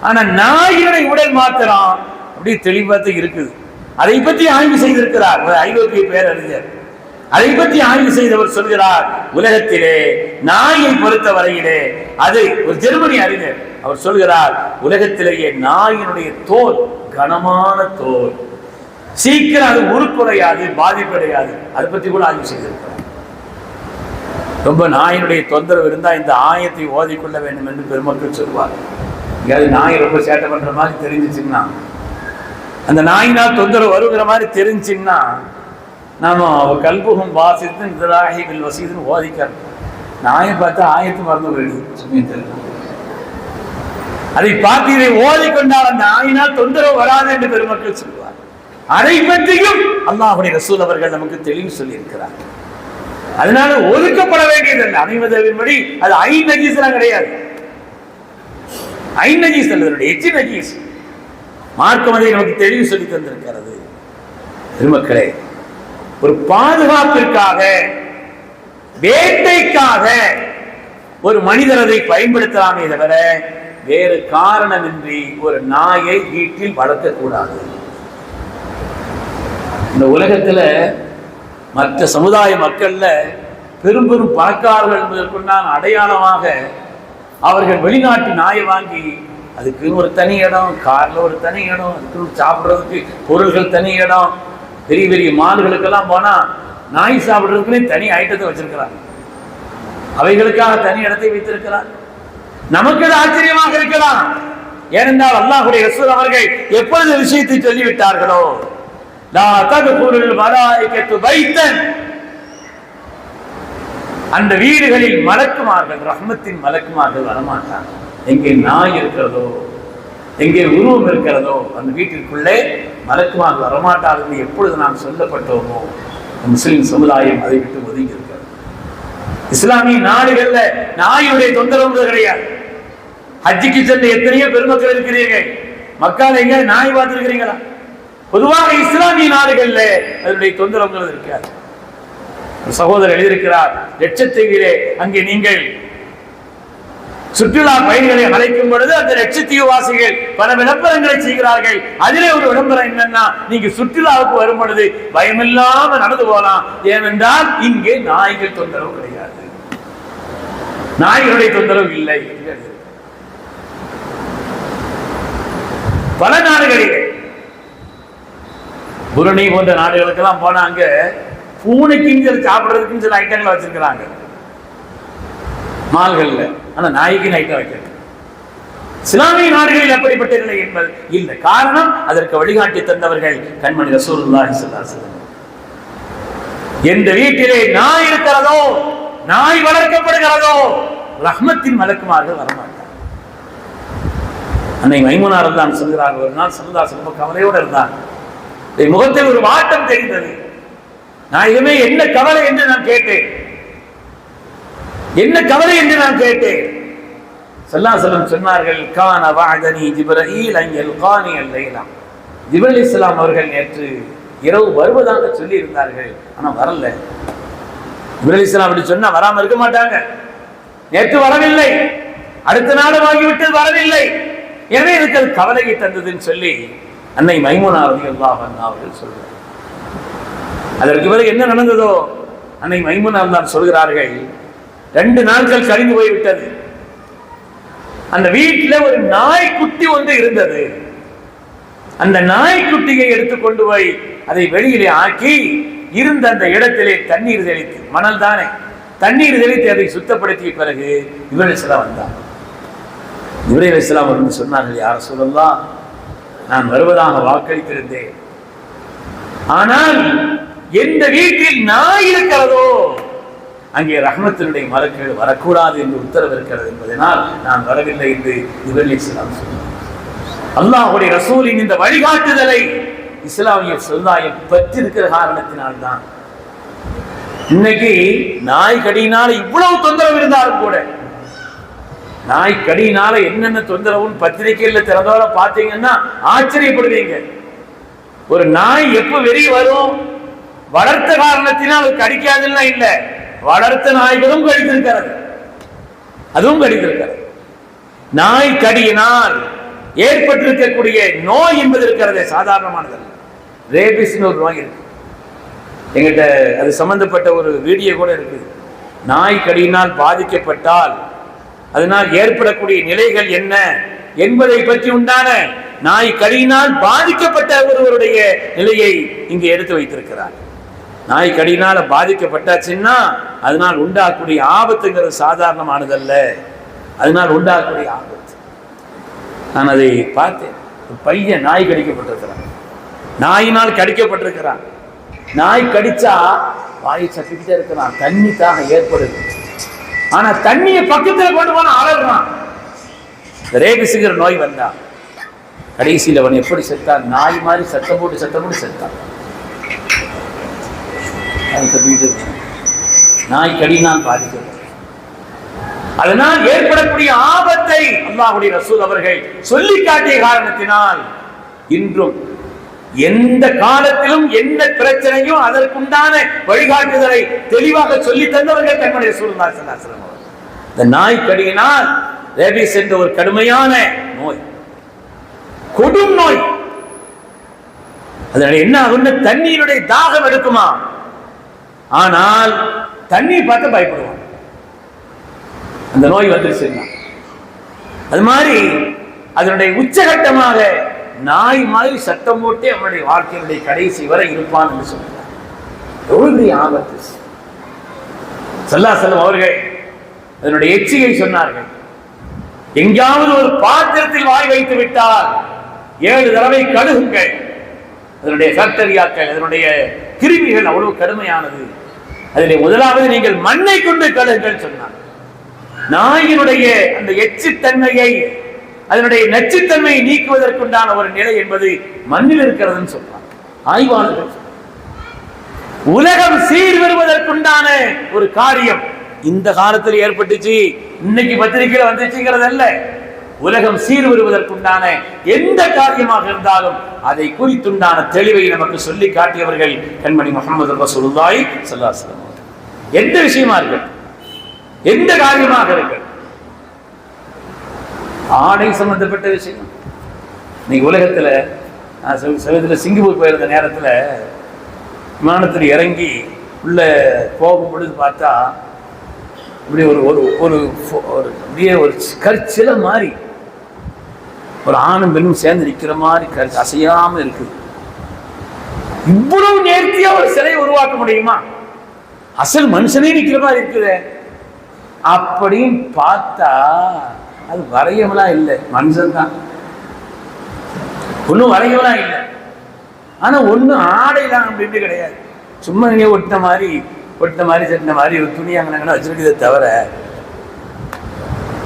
[SPEAKER 2] ஆனா நாயினுடைய உடல் மாத்திரம் அப்படி தெளிவாக இருக்குது. அதை பற்றி ஆய்வு செய்திருக்கிறார் ஐரோப்பிய பேரறிஞர். அதை பற்றி ஆய்வு செய்தவர் சொல்கிறார், உலகத்திலே நாயை பொறுத்த வரையிலே, அது ஒரு ஜெர்மனி அறிஞர், அவர் சொல்கிறார், உலகத்திலேயே நாயினுடைய தோல் கனமான தோல், சீக்கிரம் அது உருக்குறையாது, பாதிப்படையாது. அதை பற்றி கூட ஆய்வு செய்திருக்கிறார். ரொம்ப நாயினுடைய தொந்தரவு இருந்தா இந்த ஆயத்தை ஓதிக்கொள்ள வேண்டும் என்று பெருமக்கள் சொல்வார். எங்கேயாவது நாய் ரொம்ப சேட்டை பண்ற மாதிரி தெரிஞ்சிச்சுன்னா, அந்த நாயினால் தொந்தரவு வருகிற மாதிரி தெரிஞ்சுன்னா, நாம கல்புகும் வாசித்து இதில் வசீதுன்னு ஓதிக்கிறோம். நாயை பார்த்தா ஆயத்து மறந்து போயிடுது. அதை பார்த்து இதை ஓதிக்கொண்டால் அந்த நாயினால் தொந்தரவு வராது என்று பெருமக்கள் சொல்வார். அதை பற்றியும் அல்லாஹ்வுடைய ரசூல் அவர்கள் நமக்கு தெளிவு சொல்லி இருக்கிறார். அதனால ஒதுக்கப்பட வேண்டியது அணிவதவின்படி அது ஐன் நஜீஸ் எல்லாம் கிடையாது. ஐன் நஜீஸ் அல்லது எச்சி நஜீஸ். மார்க்கம் அதை நமக்கு தெளிவு சொல்லி தந்திருக்கிறது. பெருமக்களே, ஒரு பாதுகாப்பிற்காக, வேட்டைக்காக ஒரு மனிதர் அதை பயன்படுத்தலாமே தவிர வேறு காரணமின்றி ஒரு நாயை வீட்டில் வளர்க்கக்கூடாது. இந்த உலகத்துல மற்ற சமுதாய மக்கள்ல பெரும் பெரும் பணக்காரர்கள் என்பதற்குண்டான அடையாளமாக அவர்கள் வெளிநாட்டு நாயை வாங்கி அதுக்கு ஒரு தனி இடம், கார்ல ஒரு தனி இடம், அதுக்கு சாப்பிட்றதுக்கு பொருள்கள் தனி இடம், பெரிய பெரிய மால்களுக்கெல்லாம் போனா நாய் சாப்பிட்றதுக்குன்னே தனி ஐட்டத்தை வச்சிருக்கிறார், அவைகளுக்காக தனி இடத்தை வைத்திருக்கிறார். நமக்கு அது ஆச்சரியமாக இருக்கலாம். ஏனென்றால் அல்லாஹ்வுடைய ரசூல் அவர்கள் எப்பொழுது விஷயத்தை சொல்லிவிட்டார்களோ, லா தத்குலுல் மலாயிகத்து பைத்தன், அந்த வீடுகளில் மலக்குமார்கள், ரஹ்மத்தின் மலக்குமார்கள் வரமாட்டார்கள். எங்கே நாய் இருக்கிறதோ, எங்கே உருவம் இருக்கிறதோ அந்த வீட்டிற்குள்ளே மலக்குமார்கள் வரமாட்டார்கள் எப்பொழுது நாம் சொல்லப்பட்டோமோ முஸ்லிம் சமுதாயம் அதை விட்டு ஒதுங்கி இருக்கிறது. இஸ்லாமிய நாடுகள்ல நாயுடைய தொந்தரவு கிடையாது. ஹஜ்ஜிக்கு சென்ற எத்தனையோ பெருமக்கள் இருக்கிறீர்கள், மக்கால எங்க நாய் பார்த்திருக்கிறீங்களா? பொதுவாக இஸ்லாமிய நாடுகள்ல அதனுடைய தொந்தரவுகள் இருக்காது. சகோதரர் எழுதியிருக்கிறார், லட்சத்தீவிலே அங்கே நீங்கள் சுற்றுலா பயணிகளை அழைக்கும் பொழுது அந்த லட்சத்தீவு வாசிகள் பல விளம்பரங்களை செய்கிறார்கள். அதிலே ஒரு விளம்பரம் என்னன்னா, நீங்க சுற்றுலாவுக்கு வரும் பொழுது பயமில்லாம நடந்து போகலாம், ஏனென்றால் இங்கே நாய்கள் தொந்தரவு கிடையாது, நாய்களுடைய தொந்தரவு இல்லை. பல நாடுகளிலே புருணை போன்ற நாடுகளுக்கெல்லாம் போனா அங்க பூனைக்கு சாப்பிடுறதுக்கு சில ஐட்டங்களை வச்சிருக்கிறாங்க மால்கள்ல, ஆனா நாய்க்கு ஐட்டம் வைக்கிறது. இஸ்லாமிய நாடுகளில் அப்படிப்பட்ட நிலை என்பது இல்லை. காரணம், அதற்கு வழிகாட்டி தந்தவர்கள் கண்மணி ரசூலுல்லாஹி ஸல்லல்லாஹு அலைஹி வஸல்லம். எந்த வீட்டிலே நாய் இருக்கிறதோ, நாய் வளர்க்கப்படுகிறதோ, ரஹ்மத்தின் மலக்குமார்கள் வரமாட்டார். அன்னை மைமுனா ரலியல்லாஹு சொல்கிறார்கள், ஒரு நாள் ஸல்லல்லாஹு ரொம்ப கவலையோடு இருந்தார். முகத்தில் ஒரு வாட்டம் தெரிந்தது. நான் இதுமே என்ன கவலை என்று நான் கேட்டேன், என்ன கவலை என்று நான் கேட்டேன். ஸல்லல்லாஹு அலைஹி வஸல்லம் சொன்னார்கள், கான வஅதனி ஜிப்ரீல் அன் யல்கானி அல்லைலா. ஜிப்ரீல் அலைஹிஸ்ஸலாம் அவர்கள் நேற்று இரவு வருவதாக சொல்லி இருந்தார்கள், ஆனா வரல. ஜிப்ரீல் அலைஹிஸ்ஸலாம் அப்படி சொன்னா வராம இருக்க மாட்டாங்க. நேற்று வரவில்லை, அடுத்த நாள் ஆகிவிட்டது வரவில்லை, எனவே எனக்கு அது கவலையை தந்ததுன்னு சொல்லி அன்னை மைமுனா ரலியல்லாஹு அன்ஹா அவர்கள் சொல்றார். அதற்கு பிறகு என்ன நடந்ததோ அன்னை மைமுனா தான் சொல்கிறார்கள், 2 நாட்கள் கழிந்து போய்விட்டது. அந்த வீட்டில் ஒரு நாய்க்குட்டி ஒன்று இருந்தது. அந்த நாய்க்குட்டியை எடுத்துக்கொண்டு போய் அதை வெளியிலே ஆக்கி இருந்த அந்த இடத்திலே தண்ணீர் தெளித்து, மணல் தானே, தண்ணீர் தெளித்து அதை சுத்தப்படுத்திய பிறகு ஜிப்ரீல் அலைஹிஸ்ஸலாம் வந்தார். ஜிப்ரீல் அலைஹிஸ்ஸலாம் வந்து சொன்னார்கள், யா ரசூலல்லாஹ், நான் வருவதாக வாக்களித்திருந்தேன், ஆனால் எந்த வீட்டில் நாய் இருக்கிறதோ அங்கே ரஹ்மத்தினுடைய மலக்குகள் வரக்கூடாது என்று உத்தரவு இருக்கிறது என்பதனால் நான் வரவில்லை என்று ஜிப்ரீல் அலைஹிஸ்ஸலாம் சொன்னார். அல்லாஹ்வுடைய ரசூலின் இந்த வழிகாட்டுதலை இஸ்லாமிய சமுதாயம் பெற்றிருக்கிற காரணத்தினால்தான் இன்னைக்கு நாய் கடியினால் இவ்வளவு தொந்தரவு இருந்தாலும் கூட நாய் கடியினால என்னென்ன தொந்தரவுன்னு பத்திரிகையில் திறந்தோட பார்த்தீங்கன்னா ஆச்சரியப்படுவீங்க. ஒரு நாய் எப்ப வெறி வரும்? வளர்த்த காரணத்தினால் அது கடிக்காதுன்னா இல்ல, வளர்த்த நாய்களும் கடித்திருக்கிறது, அதுவும் கடித்திருக்கிறது. நாய் கடியினால் ஏற்பட்டிருக்கக்கூடிய நோய் என்பது இருக்கிறது சாதாரணமானது. ரேபிஸ்னு ஒரு நோய் இருக்கு, எங்கிட்ட அது சம்பந்தப்பட்ட ஒரு வீடியோ கூட இருக்கு. நாய் கடியினால் பாதிக்கப்பட்டால் அதனால் ஏற்படக்கூடிய நிலைகள் என்ன என்பதை பற்றி உண்டான நாய் கடியினால் பாதிக்கப்பட்ட ஒருவருடைய நிலையை இங்கு எடுத்து வைத்திருக்கிறார். நாய் கடியினால பாதிக்கப்பட்டாச்சுன்னா அதனால் உண்டாகக்கூடிய ஆபத்துங்கிறது சாதாரணமானதல்ல, அதனால் உண்டாகக்கூடிய ஆபத்து. நான் அதை பார்த்தேன். பையன் நாய் கடிக்கப்பட்டிருக்கிறான், நாயினால் கடிக்கப்பட்டிருக்கிறான். நாய் கடிச்சா வாயை சப்பிக்கிட்டே இருக்கிறான், தண்ணி தாக ஏற்படுது. ஆனா தண்ணியை பக்கத்துல கொண்டு போன அலறான். ரேபிஸ்ங்கிற நோய் வந்தா கடைசியில் அவன் எப்படி செத்தான்? நாய் மாதிரி சத்தம் போட்டு செத்தான். நாய் கடினால் பாதிக்கப்பட்ட, அதனால் ஏற்படக்கூடிய ஆபத்தை அல்லாஹ்வுடைய ரசூல் அவர்கள் சொல்லி காட்டிய காரணத்தினால் இன்றும் எந்த காலத்திலும் எந்த பிரச்சனையும் அதற்குண்டான வழிகாட்டுதலை தெளிவாக சொல்லி தந்தவர்கள் தன்னுடைய ரசூலுல்லாஹி ஸல்லல்லாஹு அலைஹி வஸல்லம். இந்த நாய் கடியினால் ரேபிஸ் என்ற ஒரு கடுமையான நோய், கொடும் நோய். அதனால என்ன ஆகும்னா தண்ணீருடைய தாகம் எடுக்குமா, ஆனால் தண்ணீர் பார்த்து பயப்படுவான். அந்த நோய் வந்துருச்சுன்னா அது மாதிரி அதனுடைய உச்சகட்டமாக நாய் மாதிரி சத்தம் போட்டு அவனுடைய வாழ்க்கையினுடைய கடைசி வரை இருப்பான் என்று சொல்கிறார். எவ்வளவு பெரிய ஆபத்து! ஸல்லல்லாஹு அலைஹி வஸல்லம் அவர்கள் அதனுடைய எச்சியை சொன்னார்கள். எங்கேயாவது ஒரு பாத்திரத்தில் வாய் வைத்து விட்டால் 7 தடவை கழுகுங்கள். அதனுடைய பாக்டீரியாக்கள், அதனுடைய கிருமிகள் அவ்வளவு கடுமையானது. அதிலே முதலாவது நீங்கள் மண்ணை கொண்டு கழுகுங்கள் சொன்னார். நாயினுடைய அந்த எச்சித்தன்மையை, அதனுடைய நச்சுத்தன்மையை நீக்குவதற்குண்டான ஒரு நிலை என்பது மண்ணில் இருக்கிறதுன்னு சொல்றாங்க ஆய்வாளர்கள். உலகம் சீர்வருவதற்குண்டான ஒரு காரியம் இந்த காலத்தில் ஏற்பட்டுச்சு, இன்னைக்கு பத்திரிகையில் வந்துச்சுங்கிறது அல்ல. உலகம் சீர்வருவதற்குண்டான எந்த காரியமாக இருந்தாலும் அதை குறித்துண்டான தெளிவை நமக்கு சொல்லி காட்டியவர்கள் கண்மணி முஹம்மது ரசூலுல்லாஹி ஸல்லல்லாஹு அலைஹி வஸல்லம். எந்த விஷயமா இருக்கு, எந்த காரியமாக இருக்கு, ஆடை சம்பந்தப்பட்ட விஷயம். இன்னைக்கு உலகத்துல சமயத்தில் சிங்கப்பூர் போயிருந்த நேரத்துல விமானத்தில் இறங்கி உள்ள போகும் பொழுது பார்த்தா இப்படி ஒரு கற்சில மாதிரி ஒரு ஆணும் பெண்ணும் சேர்ந்து நிற்கிற மாதிரி அசையாம இருக்குது. இவ்வளவு நேர்த்தியா ஒரு சிலையை உருவாக்க முடியுமா? அசல் மனுஷனே நிற்கிற மாதிரி இருக்குது அப்படின்னு பார்த்தா அது வரையவெல்லாம் இல்லை, மனுஷன் தான். ஒன்றும் வரையவெல்லாம் இல்லை, ஆனா ஒன்றும் ஆடைலாம் அப்படின்னு கிடையாது. சும்மா நீங்க ஒட்டின மாதிரி செட்டின மாதிரி ஒரு துணி அங்கே வச்சிருக்கதை தவிர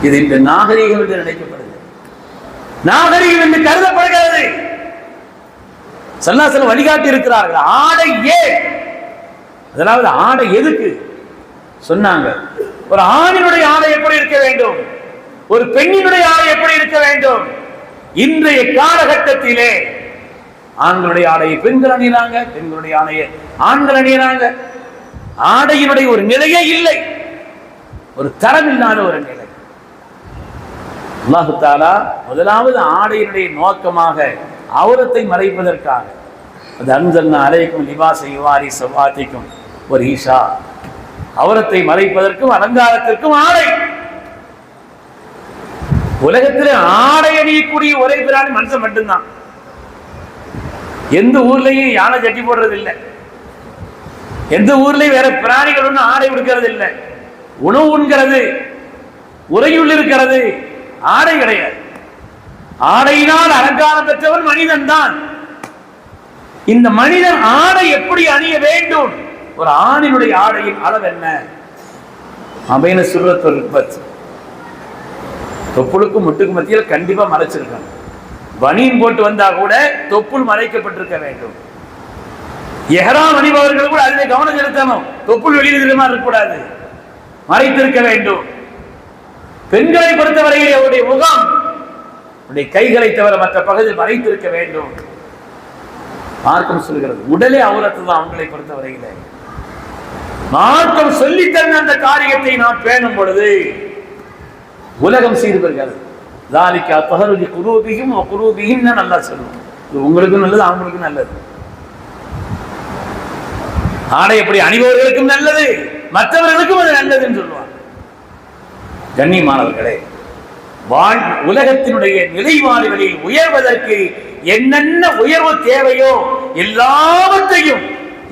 [SPEAKER 2] இது இந்த நாகரீகம் என்று நினைக்கப்படுது, நாகரீகம் என்று கருதப்படுகிறது. ஸல்லல்லாஹு அலைஹி வஸல்லம் வழிகாட்டி இருக்கிறார்கள். ஆடை ஏன், அதாவது ஆடை எதுக்கு சொன்னாங்க? ஒரு ஆணினுடைய ஆடை எப்படி இருக்க வேண்டும், ஒரு பெண்ணினுடைய ஆடை எப்படி இருக்க வேண்டும்? இன்றைய காலகட்டத்திலே ஆண்களுடைய ஆடையை பெண்கள் அணிகிறாங்க, பெண்களுடைய ஆடையை ஆண்கள் அணிகிறாங்க. ஆடையினுடைய ஒரு நிலையே இல்லை, ஒரு தரம் இல்லாத ஒரு நிலை. அல்லாஹ் தஆலா முதலாவது ஆடையினுடைய நோக்கமாக அவுரத்தை மறைப்பதற்காக அது அன்சல்னா அலைக்கும் லிபாஸை யுவாரி சவாதிக்கும் ஒரு ஈஷா, அவுரத்தை மறைப்பதற்கும் அலங்காரத்திற்கும் ஆடை. உலகத்தில் ஆடை அணியக்கூடிய ஒரே பிராணி மனுஷன் மட்டும்தான். எந்த ஊர்லயும் யானை சட்டி போடுறது இல்லை, எந்த ஊர்லயும் வேற பிராணிகள் ஒன்றும் ஆடை உடுக்கிறது இல்லை. உணவு உண்கிறது, உறையுள் இருக்கிறது, ஆடை கிடையாது. ஆடையினால் அலங்காரம் பெற்றவன் மனிதன் தான். இந்த மனிதன் ஆடை எப்படி அணிய வேண்டும்? ஒரு ஆணினுடைய ஆடையின் அளவு என்ன? அபைன சுரத், தொப்புளுக்கும் முட்டுக்கும் மத்தியில் கண்டிப்பா மறைச்சிருக்கணும். பனியன் போட்டு வந்தா கூட தொப்புள் மறைக்கப்பட்டிருக்க வேண்டும். எஹ்ராம் அணிபவர்கள் கூட அதிலே கவனம் செலுத்தணும். தொப்புள் வெளியில் இருக்கக்கூடாது, மறைத்திருக்க வேண்டும். பெண்களை பொறுத்தவரையில் அவருடைய முகம் அவருடைய கைகளை தவிர மற்ற பகுதியில் மறைத்திருக்க வேண்டும். மார்க்கம் சொல்கிறது உடலே அவுரத்து தான். அவங்களை பொறுத்தவரையில மார்க்கம் சொல்லி தந்த அந்த காரியத்தை நாம் பேணும் பொழுது உலகம் சீர்பெறுகிறது. தாலிக்கா தஹருஜி குலூபிஹிம் வ குலூபிஹின்ன நல்லா சொல்லுவோம். இது உங்களுக்கும் நல்லது, அவங்களுக்கும் நல்லது. ஆடை எப்படி அணிபவர்களுக்கும் நல்லது, மற்றவர்களுக்கும் அது நல்லதுன்னு சொல்லுவாங்க. கண்ணியமானவர்களே, உலகத்தினுடைய நிலைவாழ்களில் உயர்வதற்கு என்னென்ன உயர்வு தேவையோ எல்லாவற்றையும்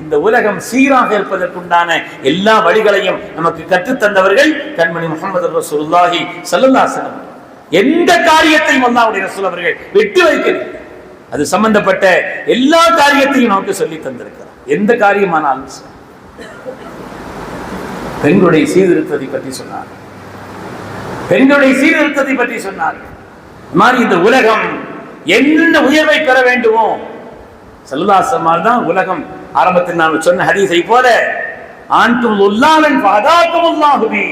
[SPEAKER 2] இந்த உலகம் சீராக இருப்பதற்குண்டான எல்லா வழிகளையும் நமக்கு கற்றுத்தந்தவர்கள் கண்மணி முஹம்மது ரசூலுல்லாஹி ஸல்லல்லாஹு அலைஹி வஸல்லம். எந்த காரியத்தையும் அல்லாஹ்வுடைய ரசூல் அவர்கள் விட்டு வைக்கவில்லை. அது சம்பந்தப்பட்ட எல்லா காரியத்தையும் நமக்கு சொல்லி தந்திருக்கிறார். எந்த காரியமானாலும் பெண்களுடைய சீர்திருத்தத்தை பற்றி சொன்னார். பெண்களுடைய சீர்திருத்தத்தை பற்றி சொன்னார். மாதிரி இந்த உலகம் என்ன உயர்வை பெற வேண்டுமோ ஸல்லல்லாஹு அலைஹி வஸல்லம் தான் உலகம் ஆரம்பத்தில் நான் சொன்ன ஹதீஸை போல ஆன்தும் உல்லாலன் ஃபஹதாகுமுல்லாஹு பி,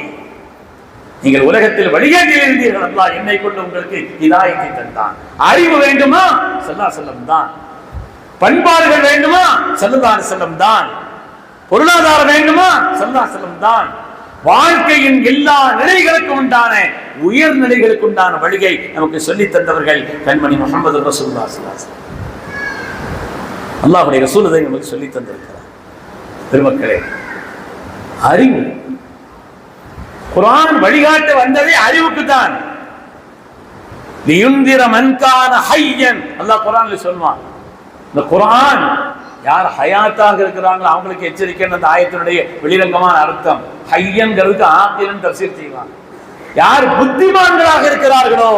[SPEAKER 2] நீங்கள் உலகத்தில் வழிகாட்டி இருந்தீர்கள், அல்லாஹ் என்னை கொண்டு உங்களுக்கு ஹிதாயத்தை தந்தான். அறிவு வேண்டுமா ஸல்லல்லாஹு அலைஹி வஸல்லம் தான். பண்பாடுகள் வேண்டுமா ஸல்லல்லாஹு அலைஹி வஸல்லம் தான். பொருளாதாரம் வேண்டுமா ஸல்லல்லாஹு அலைஹி வஸல்லம் தான். வாழ்க்கையின் எல்லா நிலைகளுக்கும் உண்டான உயர் நிலைகளுக்கு உண்டான வழியை நமக்கு சொல்லி தந்தவர்கள் கண்மணி முஹம்மது ரசூலுல்லாஹி ஸல்லல்லாஹு அலைஹி வஸல்லம். அல்லாஹ்வுடைய ரசூல் அதை நமக்கு சொல்லி தந்திருக்கிறார். பெருமக்களே, அறிவு, குர்ஆன் வழிகாட்ட வந்ததே அறிவுக்கு தான். லியுந்திர மன் கான ஹய்யன், அல்லாஹ் குர்ஆன்ல சொல்வான். இந்த குர்ஆன் யார் ஹயாத்தாக இருக்கிறாங்களோ அவங்களுக்கு எச்சரிக்கை. அந்த ஆயத்தினுடைய வெளிரங்கமான அர்த்தம் ஹய்யன்கிறதுக்கு ஆக்கிலன் தஃசீர் செய்வாங்க. யார் புத்திமான்களாக இருக்கிறார்களோ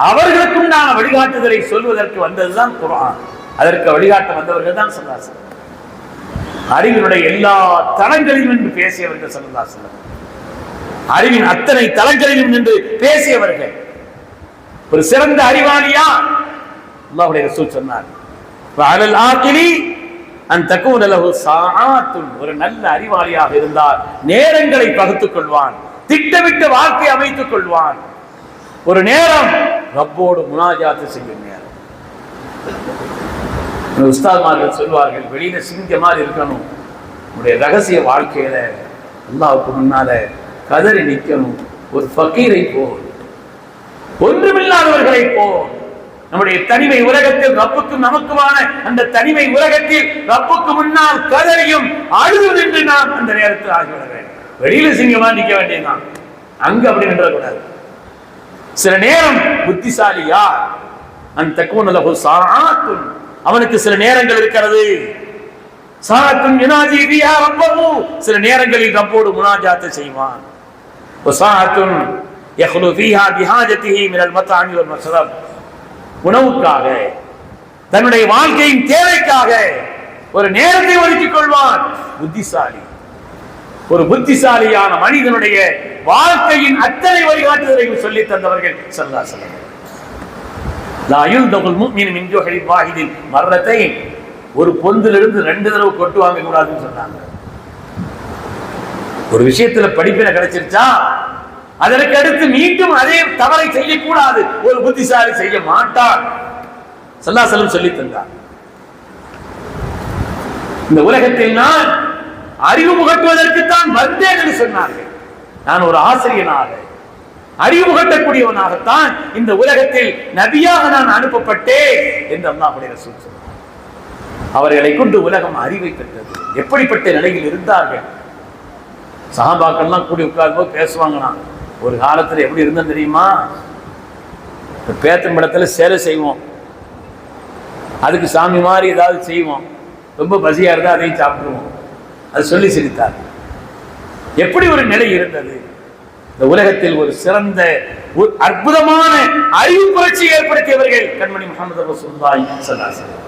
[SPEAKER 2] அவர்களுக்கு உண்டான வழிகாட்டுதலை சொல்வதற்கு வந்ததுதான் குர்ஆன். அதற்கு வழிகாட்ட வந்தவர்கள் தான் ஸல்லல்லாஹு அலைஹி வஸல்லம். அறிவினுடைய எல்லா தளங்களிலும் நின்று பேசியவர்கள் ஸல்லல்லாஹு அலைஹி வஸல்லம். அறிவின் அத்தனை தளங்களிலும் நின்று பேசியவர்கள். ஒரு சிறந்த அறிவாளியா அல்லாஹ்வுடைய ரசூல் சொன்னார், வஅலல் ஆகிலி அன் தகூன லஹு ஸாஆத்துன், ஒரு நல்ல அறிவாளியாக இருந்தால் நேரங்களை பகுத்துக் கொள்வான், திட்டமிட்ட வாழ்க்கை அமைத்துக் கொள்வான். ஒரு நேரம் ரப்போடு முனாஜாத் செய்யும் நேரம். உஸ்தாத்மார்கள் சொல்வார்கள், வெளியில சிங்க மாதிரி இருக்கணும், உங்களுடைய ரகசிய வாழ்க்கையில அல்லாஹ்வுக்கு முன்னால கதறி நிற்கணும். ஒரு ஃபக்கீரை போல், ஒன்றுமில்லாதவர்களை போல் நம்முடைய தனிமை உலகத்தில் ரப்புக்கும் நமக்குமான அந்த தனிமை உலகத்தில் ரப்புக்கு முன்னால் கதறியும் அழுது நின்று நாம் அந்த நேரத்தில் ஆகிவிட வேண்டும். வெளியில சிங்கமா நிற்க வேண்டியதுதான், அங்கு அப்படி நின்றக்கூடாது. சில நேரம் புத்திசாலி யார், அன் தகூன லஹு ஸாஆத்துன், அவனுக்கு சில நேரங்கள் இருக்கிறது. ஸாஅத்துன் யுனாஜி பிஹா ரப்பஹு, சில நேரங்களில் ரப்போடு முனாஜாத் செய்வான். வஸாஅத்துன் யஹ்லு ஃபீஹா பிஹாஜத்திஹி மினல் மத்அமி வல் மஷ்ரப், உணவுக்காக தன்னுடைய வாழ்க்கையின் தேவைக்காக ஒரு நேரத்தை ஒதுக்கிக் கொள்வான். புத்திசாலி, ஒரு புத்திசாலியான மனிதனுடைய வாழ்க்கையின் அத்தனை வழிகாட்டுதலையும் சொல்லி தந்தவர்கள் ஸல்லல்லாஹு அலைஹி வஸல்லம். லா யுல்தகுல் முஃமினு மின் ஜுஹரின் வாஹிதின் மர்ரத்தைன், ஒரு பொந்திலிருந்து 2 தடவை கொட்டு வாங்க கூடாதுன்னு சொன்னாங்க. ஒரு விஷயத்துல படிப்பினை கிடைச்சிருச்சா அதற்கு அடுத்து மீண்டும் அதே தவறை செய்யக்கூடாது. ஒரு புத்திசாலி செய்ய மாட்டான். ஸல்லல்லாஹு அலைஹி வஸல்லம் சொல்லி தந்தார். இந்த உலகத்தில் நான் அறிவு முகட்டுவதற்குத்தான் வந்தேன் என்று சொன்னார்கள். நான் ஒரு ஆசிரியனாக, அறிவு முகட்டக்கூடியவனாகத்தான் இந்த உலகத்தில் நபியாக நான் அனுப்பப்பட்டேன் என்று அல்லாஹ்வுடைய ரசூல் சொன்னார். அவர்களை கொண்டு உலகம் அறிவை பெற்றது. எப்படிப்பட்ட நிலையில் இருந்தார்கள் சஹாபாக்கள்லாம் கூடி உட்கார்ந்து பேசுவாங்கன்னா, ஒரு காலத்துல எப்படி இருந்தோம் தெரியுமா, பேத்தும் படத்துல சேலை செய்வோம், அதுக்கு சாமி மாதிரி ஏதாவது செய்வோம், ரொம்ப பசியா இருந்தா அதையும் சாப்பிடுவோம். அது சொல்லி சிரித்தார். எப்படி ஒரு நிலை இருந்தது. இந்த உலகத்தில் ஒரு சிறந்த அற்புதமான அறிவு புரட்சி ஏற்படுத்தியவர்கள் கண்மணி முஹம்மது ரசூலுல்லாஹி ஸல்லல்லாஹு அலைஹி வஸல்லம்.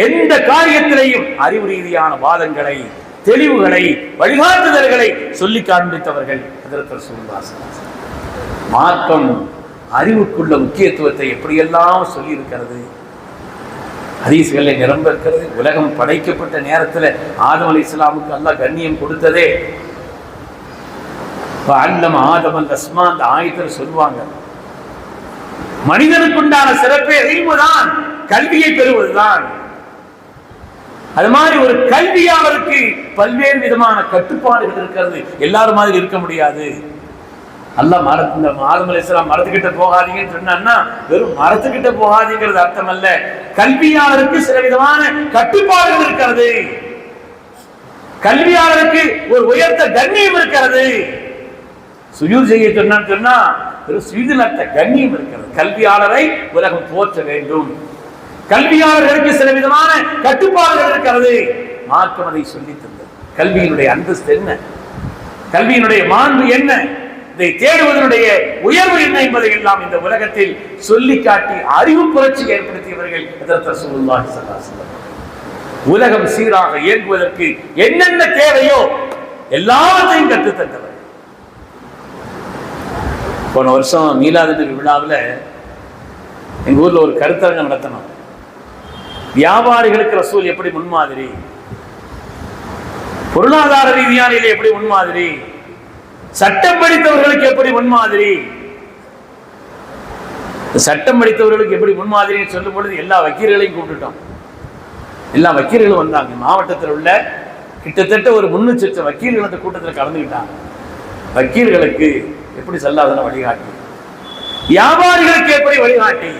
[SPEAKER 2] எந்த காரியத்திலையும் அறிவு ரீதியான வாதங்களை, தெளிவுகளை, வழிகாட்டுதல்களை சொல்லி காண்பித்தவர்கள் ஹஜ்ரத் ரசூலுல்லாஹி ஸல்லல்லாஹு அலைஹி வஸல்லம். மார்க்கம் அறிவுக்குள்ள முக்கியத்துவத்தை எப்படியெல்லாம் சொல்லி இருக்கிறது, ஹதீஸ்களை நிரம்ப இருக்கிறது. உலகம் படைக்கப்பட்ட நேரத்தில் ஆதம் அலைஹிஸ்ஸலாமுக்கு அல்லாஹ் கண்ணியம் கொடுத்ததே அல்லம ஆதம் அஸ்மா, அந்த ஆயத்தில் சொல்லுவாங்க, மனிதனுக்குண்டான சிறப்பே இல்முதான், கல்வியை பெறுவதுதான். அது மாதிரி ஒரு கல்வியாளருக்கு பல்வேறு விதமான கட்டுப்பாடுகள் இருக்கிறது. எல்லாரும் மாதிரி இருக்க முடியாது. அல்லாஹ் ஆதம் அலைஹிஸ்ஸலாம் மரத்துக்கிட்ட போகாதீங்கன்னு சொன்னா வெறும் மரத்துக்கிட்ட போகாதீங்கிறது அர்த்தம் அல்ல. கல்வியாளருக்கு சில விதமான கட்டுப்பாடுகள் இருக்கிறது. கல்வியாளருக்கு ஒரு உயர்ந்த கண்ணியம் இருக்கிறது. சுஜூத் செய்ய சொன்னா ஒரு சுஜூதில் கண்ணியம் இருக்கிறது. கல்வியாளரை உலகம் போற்ற வேண்டும். கல்வியாளர்களுக்கு சில விதமான கட்டுப்பாடுகள் இருக்கிறது. மார்க்கம் அதை சொல்லி தந்தது. கல்வியினுடைய அந்தஸ்து என்ன, கல்வியினுடைய மாண்பு என்ன, இதை தேடுவதனுடைய உயர்வு என்ன என்பதை எல்லாம் இந்த உலகத்தில் சொல்லி காட்டி அறிவு புரட்சி ஏற்படுத்தியவர்கள் ரசூலுல்லாஹி ஸல்லல்லாஹு அலைஹி வஸல்லம். உலகம் சீராக இயங்குவதற்கு என்னென்ன தேவையோ எல்லாத்தையும் கற்றுத்தந்தவர். போன வருஷம் மீலாது நபி விழாவில் எங்க ஊர்ல ஒரு கருத்தரங்கம் நடத்தணும். வியாபாரிகளுக்கு ரசூல் எப்படி முன்மாதிரி, பொருளாதார ரீதியான எப்படி முன்மாதிரி, சட்டம் படித்தவர்களுக்கு எப்படி முன்மாதிரி, சட்டம் படித்தவர்களுக்கு எப்படி முன்மாதிரி சொல்லும் பொழுது எல்லா வக்கீல்களையும் கூப்பிட்டுட்டோம். எல்லா வக்கீல்களும் வந்தாங்க. மாவட்டத்தில் உள்ள கிட்டத்தட்ட ஒரு 300 லட்சம் வக்கீல்கள் அந்த கூட்டத்தில் கலந்துக்கிட்டாங்க. வக்கீல்களுக்கு எப்படி செல்லாதன வழிகாட்டி, வியாபாரிகளுக்கு எப்படி வழிகாட்டி.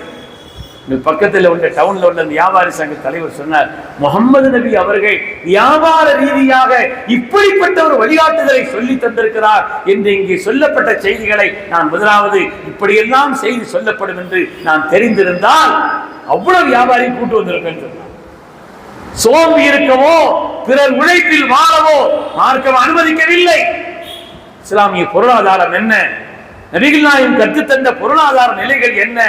[SPEAKER 2] பக்கத்தில் உள்ள டவுன்ல உள்ள வியாபாரி சங்க தலைவர் சொன்னார், முகமது நபி அவர்கள் வியாபார ரீதியாக இப்படிப்பட்ட ஒரு வழிகாட்டுதலை சொல்லி தந்திருக்கிறார் என்று இங்கே சொல்லப்பட்ட செய்திகளை நான் முதலாவது இப்படியெல்லாம் செய்தி சொல்லப்படும் என்று நான் தெரிந்திருந்தால் அவ்வளவு வியாபாரி கூட்டு வந்திருப்பேன் சொன்னார். சோம்பி இருக்கவோ பிறர் உழைப்பில் வாழவோ மார்க்கம் அனுமதிக்கவில்லை. இஸ்லாமிய பொருளாதாரம் என்ன, நபிகள் நாயகம் கற்றுத்தந்த பொருளாதார நிலைகள் என்ன,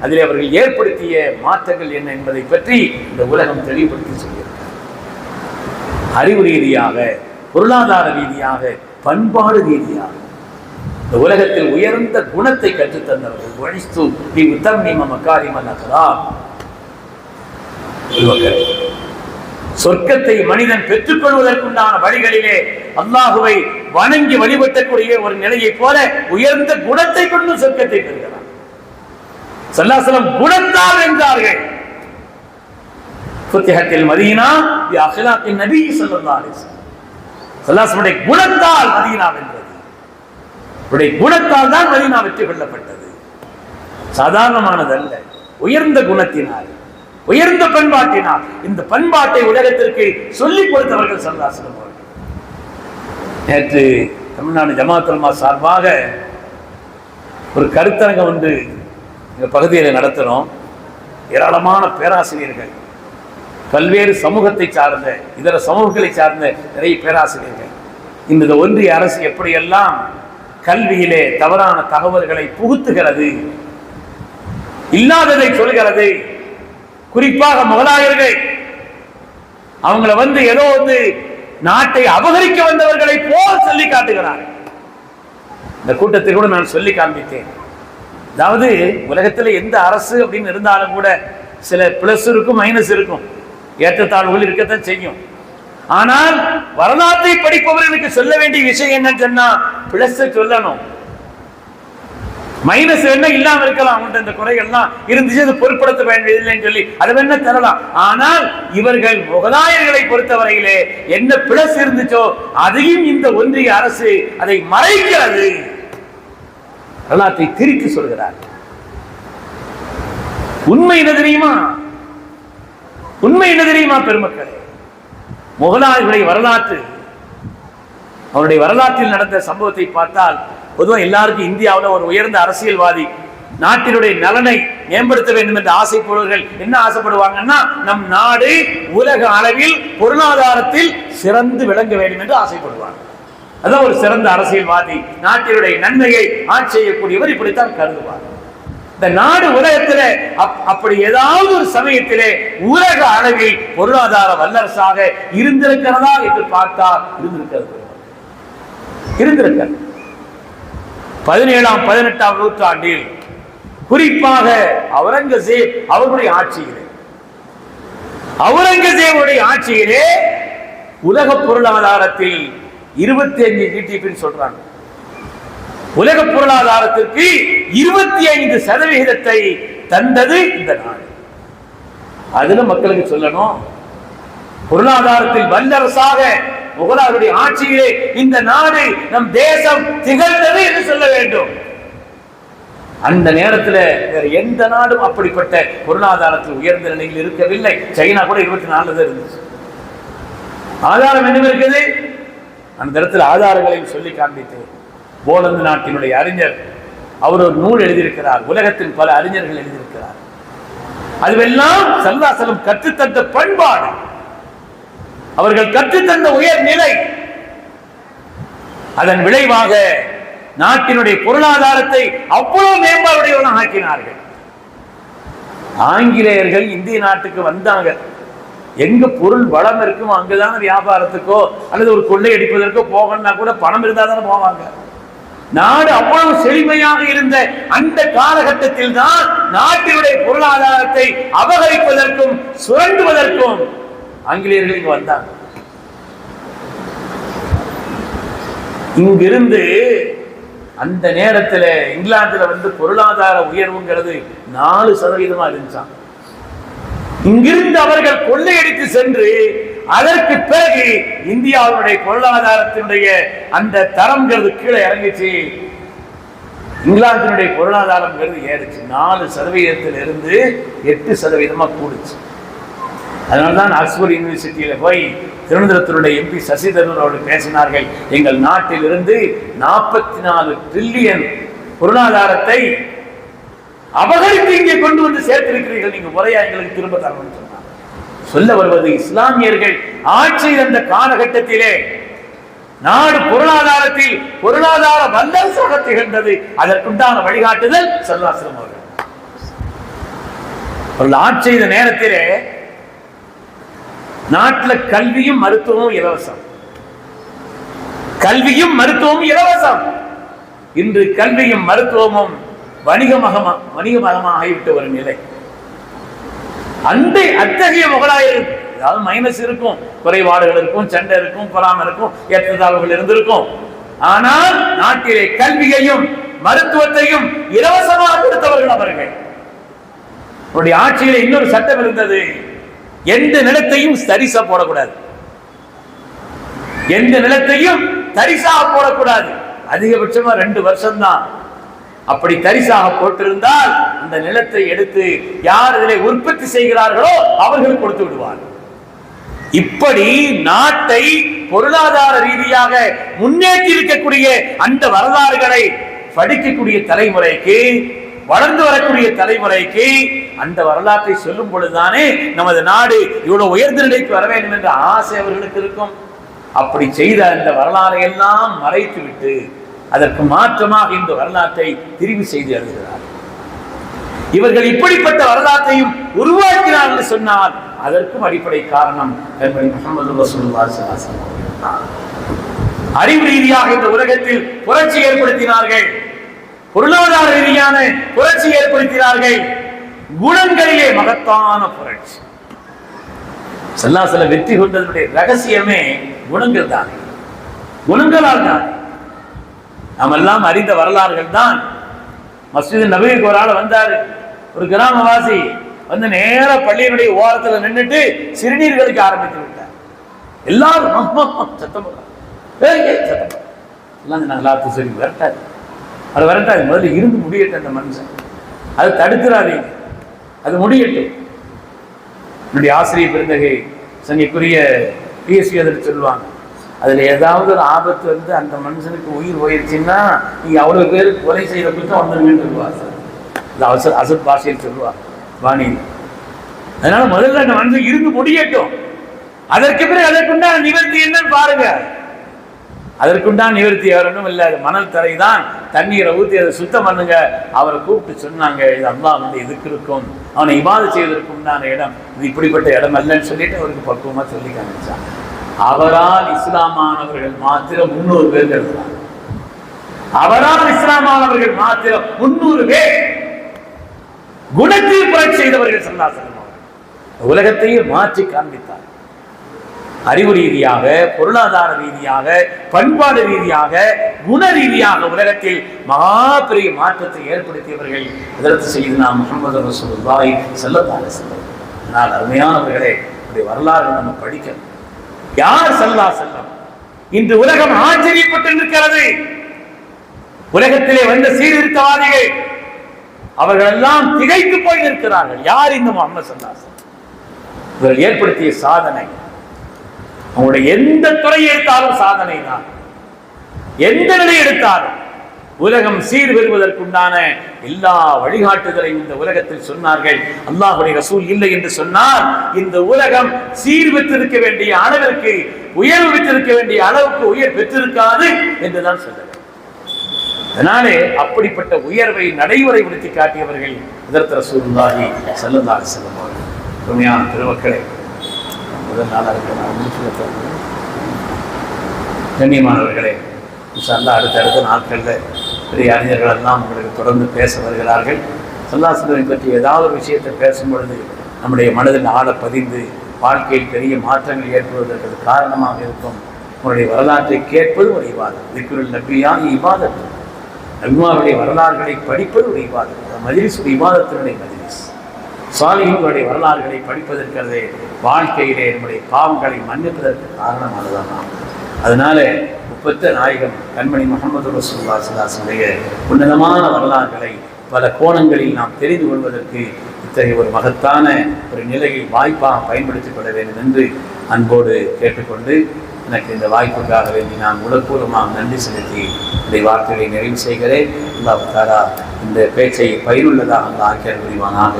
[SPEAKER 2] அதில் அவர்கள் ஏற்படுத்திய மாற்றங்கள் என்ன என்பதை பற்றி இந்த உலகம் தெளிவுபடுத்தி சொல்லியிருக்கிறார். அறிவு ரீதியாக, பொருளாதார ரீதியாக, பண்பாடு ரீதியாக இந்த உலகத்தில் உயர்ந்த குணத்தை கற்றுத்தந்தவர்கள். சொர்க்கத்தை மனிதன் பெற்றுக் கொள்வதற்குண்டான வழிகளிலே அல்லாஹுவை வணங்கி வழிபட்டக்கூடிய ஒரு நிலையை போல உயர்ந்த குணத்தை கொண்டு சொர்க்கத்தை பெறுகிறார். ஸல்லல்லாஹு அலைஹி வஸல்லம் குணத்தால் என்றார்கள். ஃபுத்திஹத்தில் மதீனா பி அக்லாக்கின் நபி ஸல்லல்லாஹு அலைஹி வஸல்லம். ஸல்லல்லாஹு அலைஹி வஸல்லம் குணத்தால் மதீனா வென்றது. அவருடைய குணத்தால் தான் மதீனா வெற்றி கொள்ளப்பட்டது. சாதாரணமானதல்ல, உயர்ந்த குணத்தினால், உயர்ந்த பண்பாட்டினால் இந்த பண்பாட்டை உலகத்திற்கு சொல்லிக் கொடுத்தவர்கள் ஸல்லல்லாஹு அலைஹி வஸல்லம். நேற்று தமிழ்நாடு ஜமாஅத் உலமா சார்பாக ஒரு கருத்தரங்கம் ஒன்று இந்த பகுதியில் நடத்துகிறோம். ஏராளமான பேராசிரியர்கள், பல்வேறு சமூகத்தை சார்ந்த இதர சமூகங்களை சார்ந்த நிறைய பேராசிரியர்கள் இந்த ஒன்றிய அரசு எப்படியெல்லாம் கல்வியிலே தவறான தகவல்களை புகுத்துகிறது, இல்லாததை சொல்கிறது. குறிப்பாக முகலாயர்கள் அவங்கள ஏதோ நாட்டை அபகரிக்க வந்தவர்களை போல் சொல்லி காட்டுகிறார். இந்த கூட்டத்தில் கூட நான் சொல்லி காண்பித்தேன். அதாவது உலகத்தில் எந்த அரசு அப்படின்னு இருந்தாலும் கூட சில பிளஸ் இருக்கும், மைனஸ் இருக்கும், ஏற்றத்தாழ்வுகள் இருக்கத்தான் செய்யும். ஆனால் வரலாற்றை படிப்பவர்களுக்கு சொல்ல வேண்டிய விஷயம் என்னன்னு சொன்னா பிளஸ் சொல்லணும், மைனஸ் என்ன இல்லாம இருக்கலாம். அவங்கள்ட்ட இந்த குறைகள்லாம் இருந்துச்சு, அது பொருட்படுத்த வேண்டியதில்லைன்னு சொல்லி அதை வேணா தரலாம். ஆனால் இவர்கள் முகலாயர்களை பொறுத்தவரையிலே என்ன பிளஸ் இருந்துச்சோ அதையும் இந்த ஒன்றிய அரசு அதை மறைக்கிறது, வரலாற்றை திரித்து சொல்கிறார். உண்மை என்ன தெரியுமா? உண்மை என்ன தெரியுமா பெருமக்களே? முகலாயர்களுடைய வரலாற்று, அவருடைய வரலாற்றில் நடந்த சம்பவத்தை பார்த்தால் பொதுவாக எல்லாருக்கும் இந்தியாவில் ஒரு உயர்ந்த அரசியல்வாதி நாட்டினுடைய நலனை மேம்படுத்த வேண்டும் என்று ஆசைப்படுவர்கள் என்ன ஆசைப்படுவாங்கன்னா, நம் நாடு உலக அளவில் பொருளாதாரத்தில் சிறந்து விளங்க வேண்டும் என்று ஆசைப்படுவாங்க. அதான் ஒரு சிறந்த அரசியல்வாதி, நாட்டினுடைய நன்மையை ஆட்சி செய்யக்கூடியவர், இப்படித்தான் கருதுவார். இந்த நாடு உலகத்திலே அப்படி ஏதாவது ஒரு சமயத்திலே உலக அளவில் பொருளாதார வல்லரசாக இருந்திருக்கிறதா என்று பார்த்தால் இருந்திருக்கிறது. 17ஆம் 18ஆம் நூற்றாண்டில் குறிப்பாக அவுரங்கசீப் அவருடைய ஆட்சியிலே உலக பொருளாதாரத்தில் 25 GDP சொல்றாங்க. உலக பொருளாதாரத்திற்கு 25% தந்தது இந்த நாடு. அதுல மக்களுக்கு சொல்லணும், பொருளாதாரத்தில் வல்லரசாக முகலாயருடைய ஆட்சியிலே இந்த நாடு நம் தேசம் திகழ்ந்தது என்று சொல்ல வேண்டும். அந்த நேரத்தில் வேற எந்த நாடும் அப்படிப்பட்ட பொருளாதாரத்தில் உயர்ந்த நிலையில் இருக்கவில்லை. சைனா கூட 24 தான் இருந்துச்சு. ஆதாரம் என்ன இருக்குது? அந்த இடத்துல ஆதாரங்களையும் சொல்லி காண்பித்தேன். போலந்து நாட்டினுடைய அறிஞர் அவர் ஒரு நூல் எழுதியிருக்கிறார். உலகத்தின் பல அறிஞர்கள் எழுதியிருக்கிறார். அதுவெல்லாம் ஸல்லல்லாஹு அலைஹி வஸல்லம் கற்றுத்தந்த பண்பாடு, அவர்கள் கற்றுத்தந்த உயர்நிலை. அதன் விளைவாக நாட்டினுடைய பொருளாதாரத்தை அவ்வளவு மேம்பாடுடையவர்கள் ஆக்கினார்கள். ஆங்கிலேயர்கள் இந்திய நாட்டுக்கு வந்தாங்க. எங்க பொருள் வளம் இருக்குமோ அங்கதான வியாபாரத்துக்கோ அல்லது ஒரு கொள்ளை அடிப்பதற்கோ போகணும்னா கூட பணம் இருந்தா தானே போவாங்க. நாடு அவ்வளவு செழுமையாக இருந்த அந்த காலகட்டத்தில் தான் நாட்டினுடைய பொருளாதாரத்தை அபகரிப்பதற்கும் சுரண்டுவதற்கும் ஆங்கிலேயர்கள் இங்கு வந்தாங்க. இங்கிருந்து அந்த நேரத்தில் இங்கிலாந்துல வந்து பொருளாதார உயர்வுங்கிறது 4% இருந்துச்சான். இங்கிருந்து அவர்கள் கொள்ளையடித்து சென்று அதற்கு பிறகு இந்தியாவுடைய பொருளாதாரத்தினுடைய அந்த தரம்ங்கிறது கீழே இறங்கிச்சு. இங்கிலாந்தினுடைய பொருளாதாரம் ஏறிச்சு. 4% இருந்து 8% கூடுச்சு. அதனால்தான் ஆக்ஸ்போர்ட் யூனிவர்சிட்டியில போய் திருவனந்தபுரத்தினுடைய எம்பி சசி தரூர் அவர்கள் பேசினார்கள், எங்கள் நாட்டில் இருந்து 44 டிரில்லியன் பொருளாதாரத்தை அபகரித்து இங்கே கொண்டு வந்து சேர்த்திருக்கிறீர்கள், நீங்க முறையா எங்களுக்கு திரும்ப தரணும்னு சொன்னார். சொல்ல வருவது, இஸ்லாமியர்கள் ஆட்சி இருந்த காலகட்டத்திலே நாடு பொருளாதாரத்தில் பொருளாதார வல்லரசாக திகழ்ந்தது. அதற்குண்டான வழிகாட்டுதல் ஸல்லல்லாஹு அலைஹி வஸல்லம் அவர்கள் ஆட்சி செய்த நேரத்திலே நாட்டில் கல்வியும் மருத்துவமும் இலவசம். கல்வியும் மருத்துவமும் இலவசம். இன்று கல்வியும் மருத்துவமும் வணிகமயமாக ஆகிவிட்ட ஒரு நிலை. அத்தகைய முகலாயர், அதாவது மைனஸ் இருக்கும், குறைபாடுகள் இருக்கும், சண்டை இருக்கும், பொறாமை இருக்கும், ஏற்றத்தாழ்வுகள் இருந்திருக்கும். ஆனால் நாட்டிலே கல்வியையும் மருத்துவத்தையும் இலவசமாக கொடுத்தவர்கள் அவர்கள். அவருடைய ஆட்சியில இன்னொரு சட்டம் இருந்தது, எந்த நிலத்தையும் தரிசா போடக்கூடாது. எந்த நிலத்தையும் தரிசாக போடக்கூடாது. அதிகபட்சமா 2 வருஷம் தான். அப்படி தரிசாக போட்டிருந்தால் அந்த நிலத்தை எடுத்து யார் இதிலே உற்பத்தி செய்கிறார்களோ அவர்கள் கொடுத்து விடுவார். இப்படி நாட்டை பொருளாதார ரீதியாக முன்னேற்றி இருக்கக்கூடிய அந்த வரலாறுகளை படிக்கக்கூடிய தலைமுறைக்கு, வளர்ந்து வரக்கூடிய தலைமுறைக்கு அந்த வரலாற்றை சொல்லும் பொழுதுதானே நமது நாடு இவ்வளவு உயர்ந்த நிலைக்கு வர வேண்டும் என்ற ஆசை அவர்களுக்கு இருக்கும். அப்படி செய்த அந்த வரலாறை எல்லாம் மறைத்து விட்டு அதற்கு மாற்றமாக இந்த வரலாற்றை திரிவு செய்து எழுதுகிறார். இவர்கள் இப்படிப்பட்ட வரலாற்றையும் உருவாக்கினார் என்று சொன்னால் அதற்கும் அடிப்படை காரணம் முஹம்மது ரசூலுல்லாஹி ஸல்லல்லாஹு அலைஹி வஸல்லம். அறிவு ரீதியாக இந்த உலகத்தில் புரட்சி ஏற்படுத்தினார்கள், பொருளாதார ரீதியான புரட்சி ஏற்படுத்தினார்கள், குணங்களிலே மகத்தான புரட்சி. ஸல்லல்லாஹு அலைஹி வஸல்லம் வெற்றி கொண்டதனுடைய ரகசியமே குணங்கள் தான், குணங்களால் தான். நாம் எல்லாம் அறிந்த வரலாறுகள் தான். மஸ்ஜித் நபவிக்கு ஒரு ஆள் வந்தாரு, ஒரு கிராமவாசி வந்து நேர பள்ளியினுடைய ஓரத்தில் நின்றுட்டு சிறுநீர் கழிக்க ஆரம்பித்து விட்டார். எல்லாரும் சத்தம் எல்லாம் சரி விரட்டாது, அது விரட்டாது, முதல்ல இருந்து முடியட்டும் அந்த மனுஷன், அது தடுக்கிறாதீங்க, அது முடியட்டும். என்னுடைய ஆசிரியர் பெருந்தகை சங்கைக்குரிய பிஎஸ்சி அதில் சொல்லுவாங்க, அதில் ஏதாவது ஒரு ஆபத்து வந்து அந்த மனுஷனுக்கு உயிர் போயிடுச்சுன்னா நீங்க அவ்வளோ பேர் கொலை செய்த குற்றம் வந்துருங்கன்னு சொல்லுவாங்க. அசத் பாஷையில் சொல்லுவாங்க வாணியில். அதனால முதல்ல அந்த மனுஷன் இருந்து முடியட்டும், அதற்கு பிறகு அதற்குண்டான நிவர்த்தி என்னன்னு பாருங்க. அதற்குண்டான நிவர்த்தி வரணும் இல்லை, மணல் தரை தான், தண்ணீரை ஊற்றி அதை சுத்தம் பண்ணுங்க. அவரை கூப்பிட்டு சொன்னாங்க, இது அல்லாஹ் வந்து எதுக்கு இருக்கும், அவனை இபாதத் செய்வதற்கு உண்டான இடம், இது இப்படிப்பட்ட இடம் அல்லன்னு சொல்லிட்டு அவருக்கு பக்குவமா சொல்லி காமிச்சாங்க. அவரால் இஸ்லாமானவர்கள் மாத்திரம் 300 பேர் எழுதுறாங்க. அவரால் இஸ்லாமானவர்கள் மாத்திரம் 300 பேர் குணத்தில் புரட்சி செய்தவர்கள் ஸல்லல்லாஹு அலைஹி வஸல்லம் உலகத்தையே மாற்றி காண்பித்தார். அறிவு ரீதியாக, பொருளாதார ரீதியாக, பண்பாடு ரீதியாக, குண ரீதியாக உலகத்தில் மகா பெரிய மாற்றத்தை ஏற்படுத்தியவர்கள் ஹஜ்ரத் சய்யிதுனா முஹம்மது ரசூலுல்லாஹி ஸல்லல்லாஹு அலைஹி வஸல்லம். ஆனால் அருமையானவர்களே, இப்படி வரலாறு நம்ம படிக்கணும். யார் ஸல்லல்லாஹு அலைஹி வஸல்லம்? இன்று உலகம் ஆச்சரியப்பட்டு இருக்கிறது. உலகத்திலே வந்த சீர்திருத்தவாதிகள் அவர்கள் எல்லாம் திகைத்து போய் நிற்கிறார்கள். யார் இந்த முஹம்மது ஸல்லல்லாஹு அலைஹி வஸல்லம்? இவர்கள் ஏற்படுத்திய சாதனை, அவங்களுடைய எந்த துறையை எடுத்தாலும் சாதனை தான். எந்த நிலை எடுத்தாலும் உலகம் சீர் பெறுவதற்குண்டான எல்லா வழிகாட்டுதலையும் இந்த உலகத்தில் சொன்னார்கள். அல்லாஹ்வுடைய ரசூல் இல்லை என்று சொன்னால் இந்த உலகம் சீர் பெற்றிருக்க வேண்டிய அளவிற்கு, உயர்வு பெற்றிருக்க வேண்டிய அளவுக்கு உயர் பெற்றிருக்காது என்றுதான் சொல்லுங்கள். அதனாலே அப்படிப்பட்ட உயர்வை நடைமுறைப்படுத்தி காட்டியவர்கள் ஹஜ்ரத் ரசூலுல்லாஹி ஸல்லல்லாஹு அலைஹி வஸல்லம் அவர்கள். உண்மையான பெருமக்களே, முதல் நாளாக கண்ணியமானவர்களே, இன்ஷா அல்லாஹ் அடுத்த நாட்களில் பெரிய அறிஞர்கள் எல்லாம் உங்களுக்கு தொடர்ந்து பேச வருகிறார்கள். ஸல்லல்லாஹு அலைஹி வஸல்லம் பற்றி ஏதாவது ஒரு விஷயத்தை பேசும் பொழுது நம்முடைய மனதில் ஆழ பதிந்து வாழ்க்கையில் பெரிய மாற்றங்கள் ஏற்படுவதற்கு காரணமாக இருக்கும். உங்களுடைய வரலாற்றை கேட்பது ஒரு இபாதத். திக்ருல் நபியா இபாதத். நபிமாருடைய வரலாறுகளை படிப்பது ஒரு இபாதத். மஜ்லிஸ் ஒரு இபாதத்தினுடைய மஜ்லிஸ். சாலிஹீன்களுடைய வரலாறுகளை படிப்பதற்கிறது வாழ்க்கையிலே நம்முடைய பாவங்களை மன்னிப்பதற்கு காரணமானதான் நாம். அதனால ஒப்பற்ற நாயகம் கண்மணி முஹம்மது ரசூலுல்லாஹி ஸல்லல்லாஹு அலைஹி வஸல்லம் உன்னதமான வரலாறுகளை பல கோணங்களில் நாம் தெரிந்து கொள்வதற்கு இத்தகைய ஒரு மகத்தான ஒரு நிலையை வாய்ப்பாக பயன்படுத்திக் கொள்ள வேண்டும் என்று அன்போடு கேட்டுக்கொண்டு, எனக்கு இந்த வாய்ப்புக்காக வேண்டி நான் உடற்பூர்வமாக நன்றி செலுத்தி இந்த வார்த்தைகளை நிறைவு செய்கிறேன். அல்லாஹ் தஆலா இந்த பேச்சை பயனுள்ளதாக அந்த ஆக்கியர் புரிவானாக.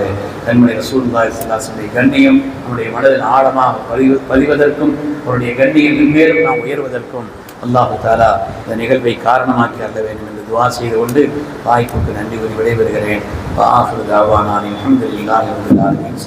[SPEAKER 2] கண்மணி ரசூலுல்லாஹி ஸல்லல்லாஹு அலைஹி வஸல்லம் கண்ணியம் நம்முடைய மனதில் ஆழமாக பதிவதற்கும் அவருடைய கண்ணியம் மேலும் நாம் உயர்வதற்கும் அல்லாஹ் தஆலா இந்த நிகழ்வை காரணமாக்கி அருள வேண்டும் என்று துஆ செய்து கொண்டு வாய்ப்புக்கு நன்றி கூறி விடைபெறுகிறேன். ஆஃபிரு தாவானா அல்ஹம்துலில்லாஹி ரப்பில் ஆலமீன்.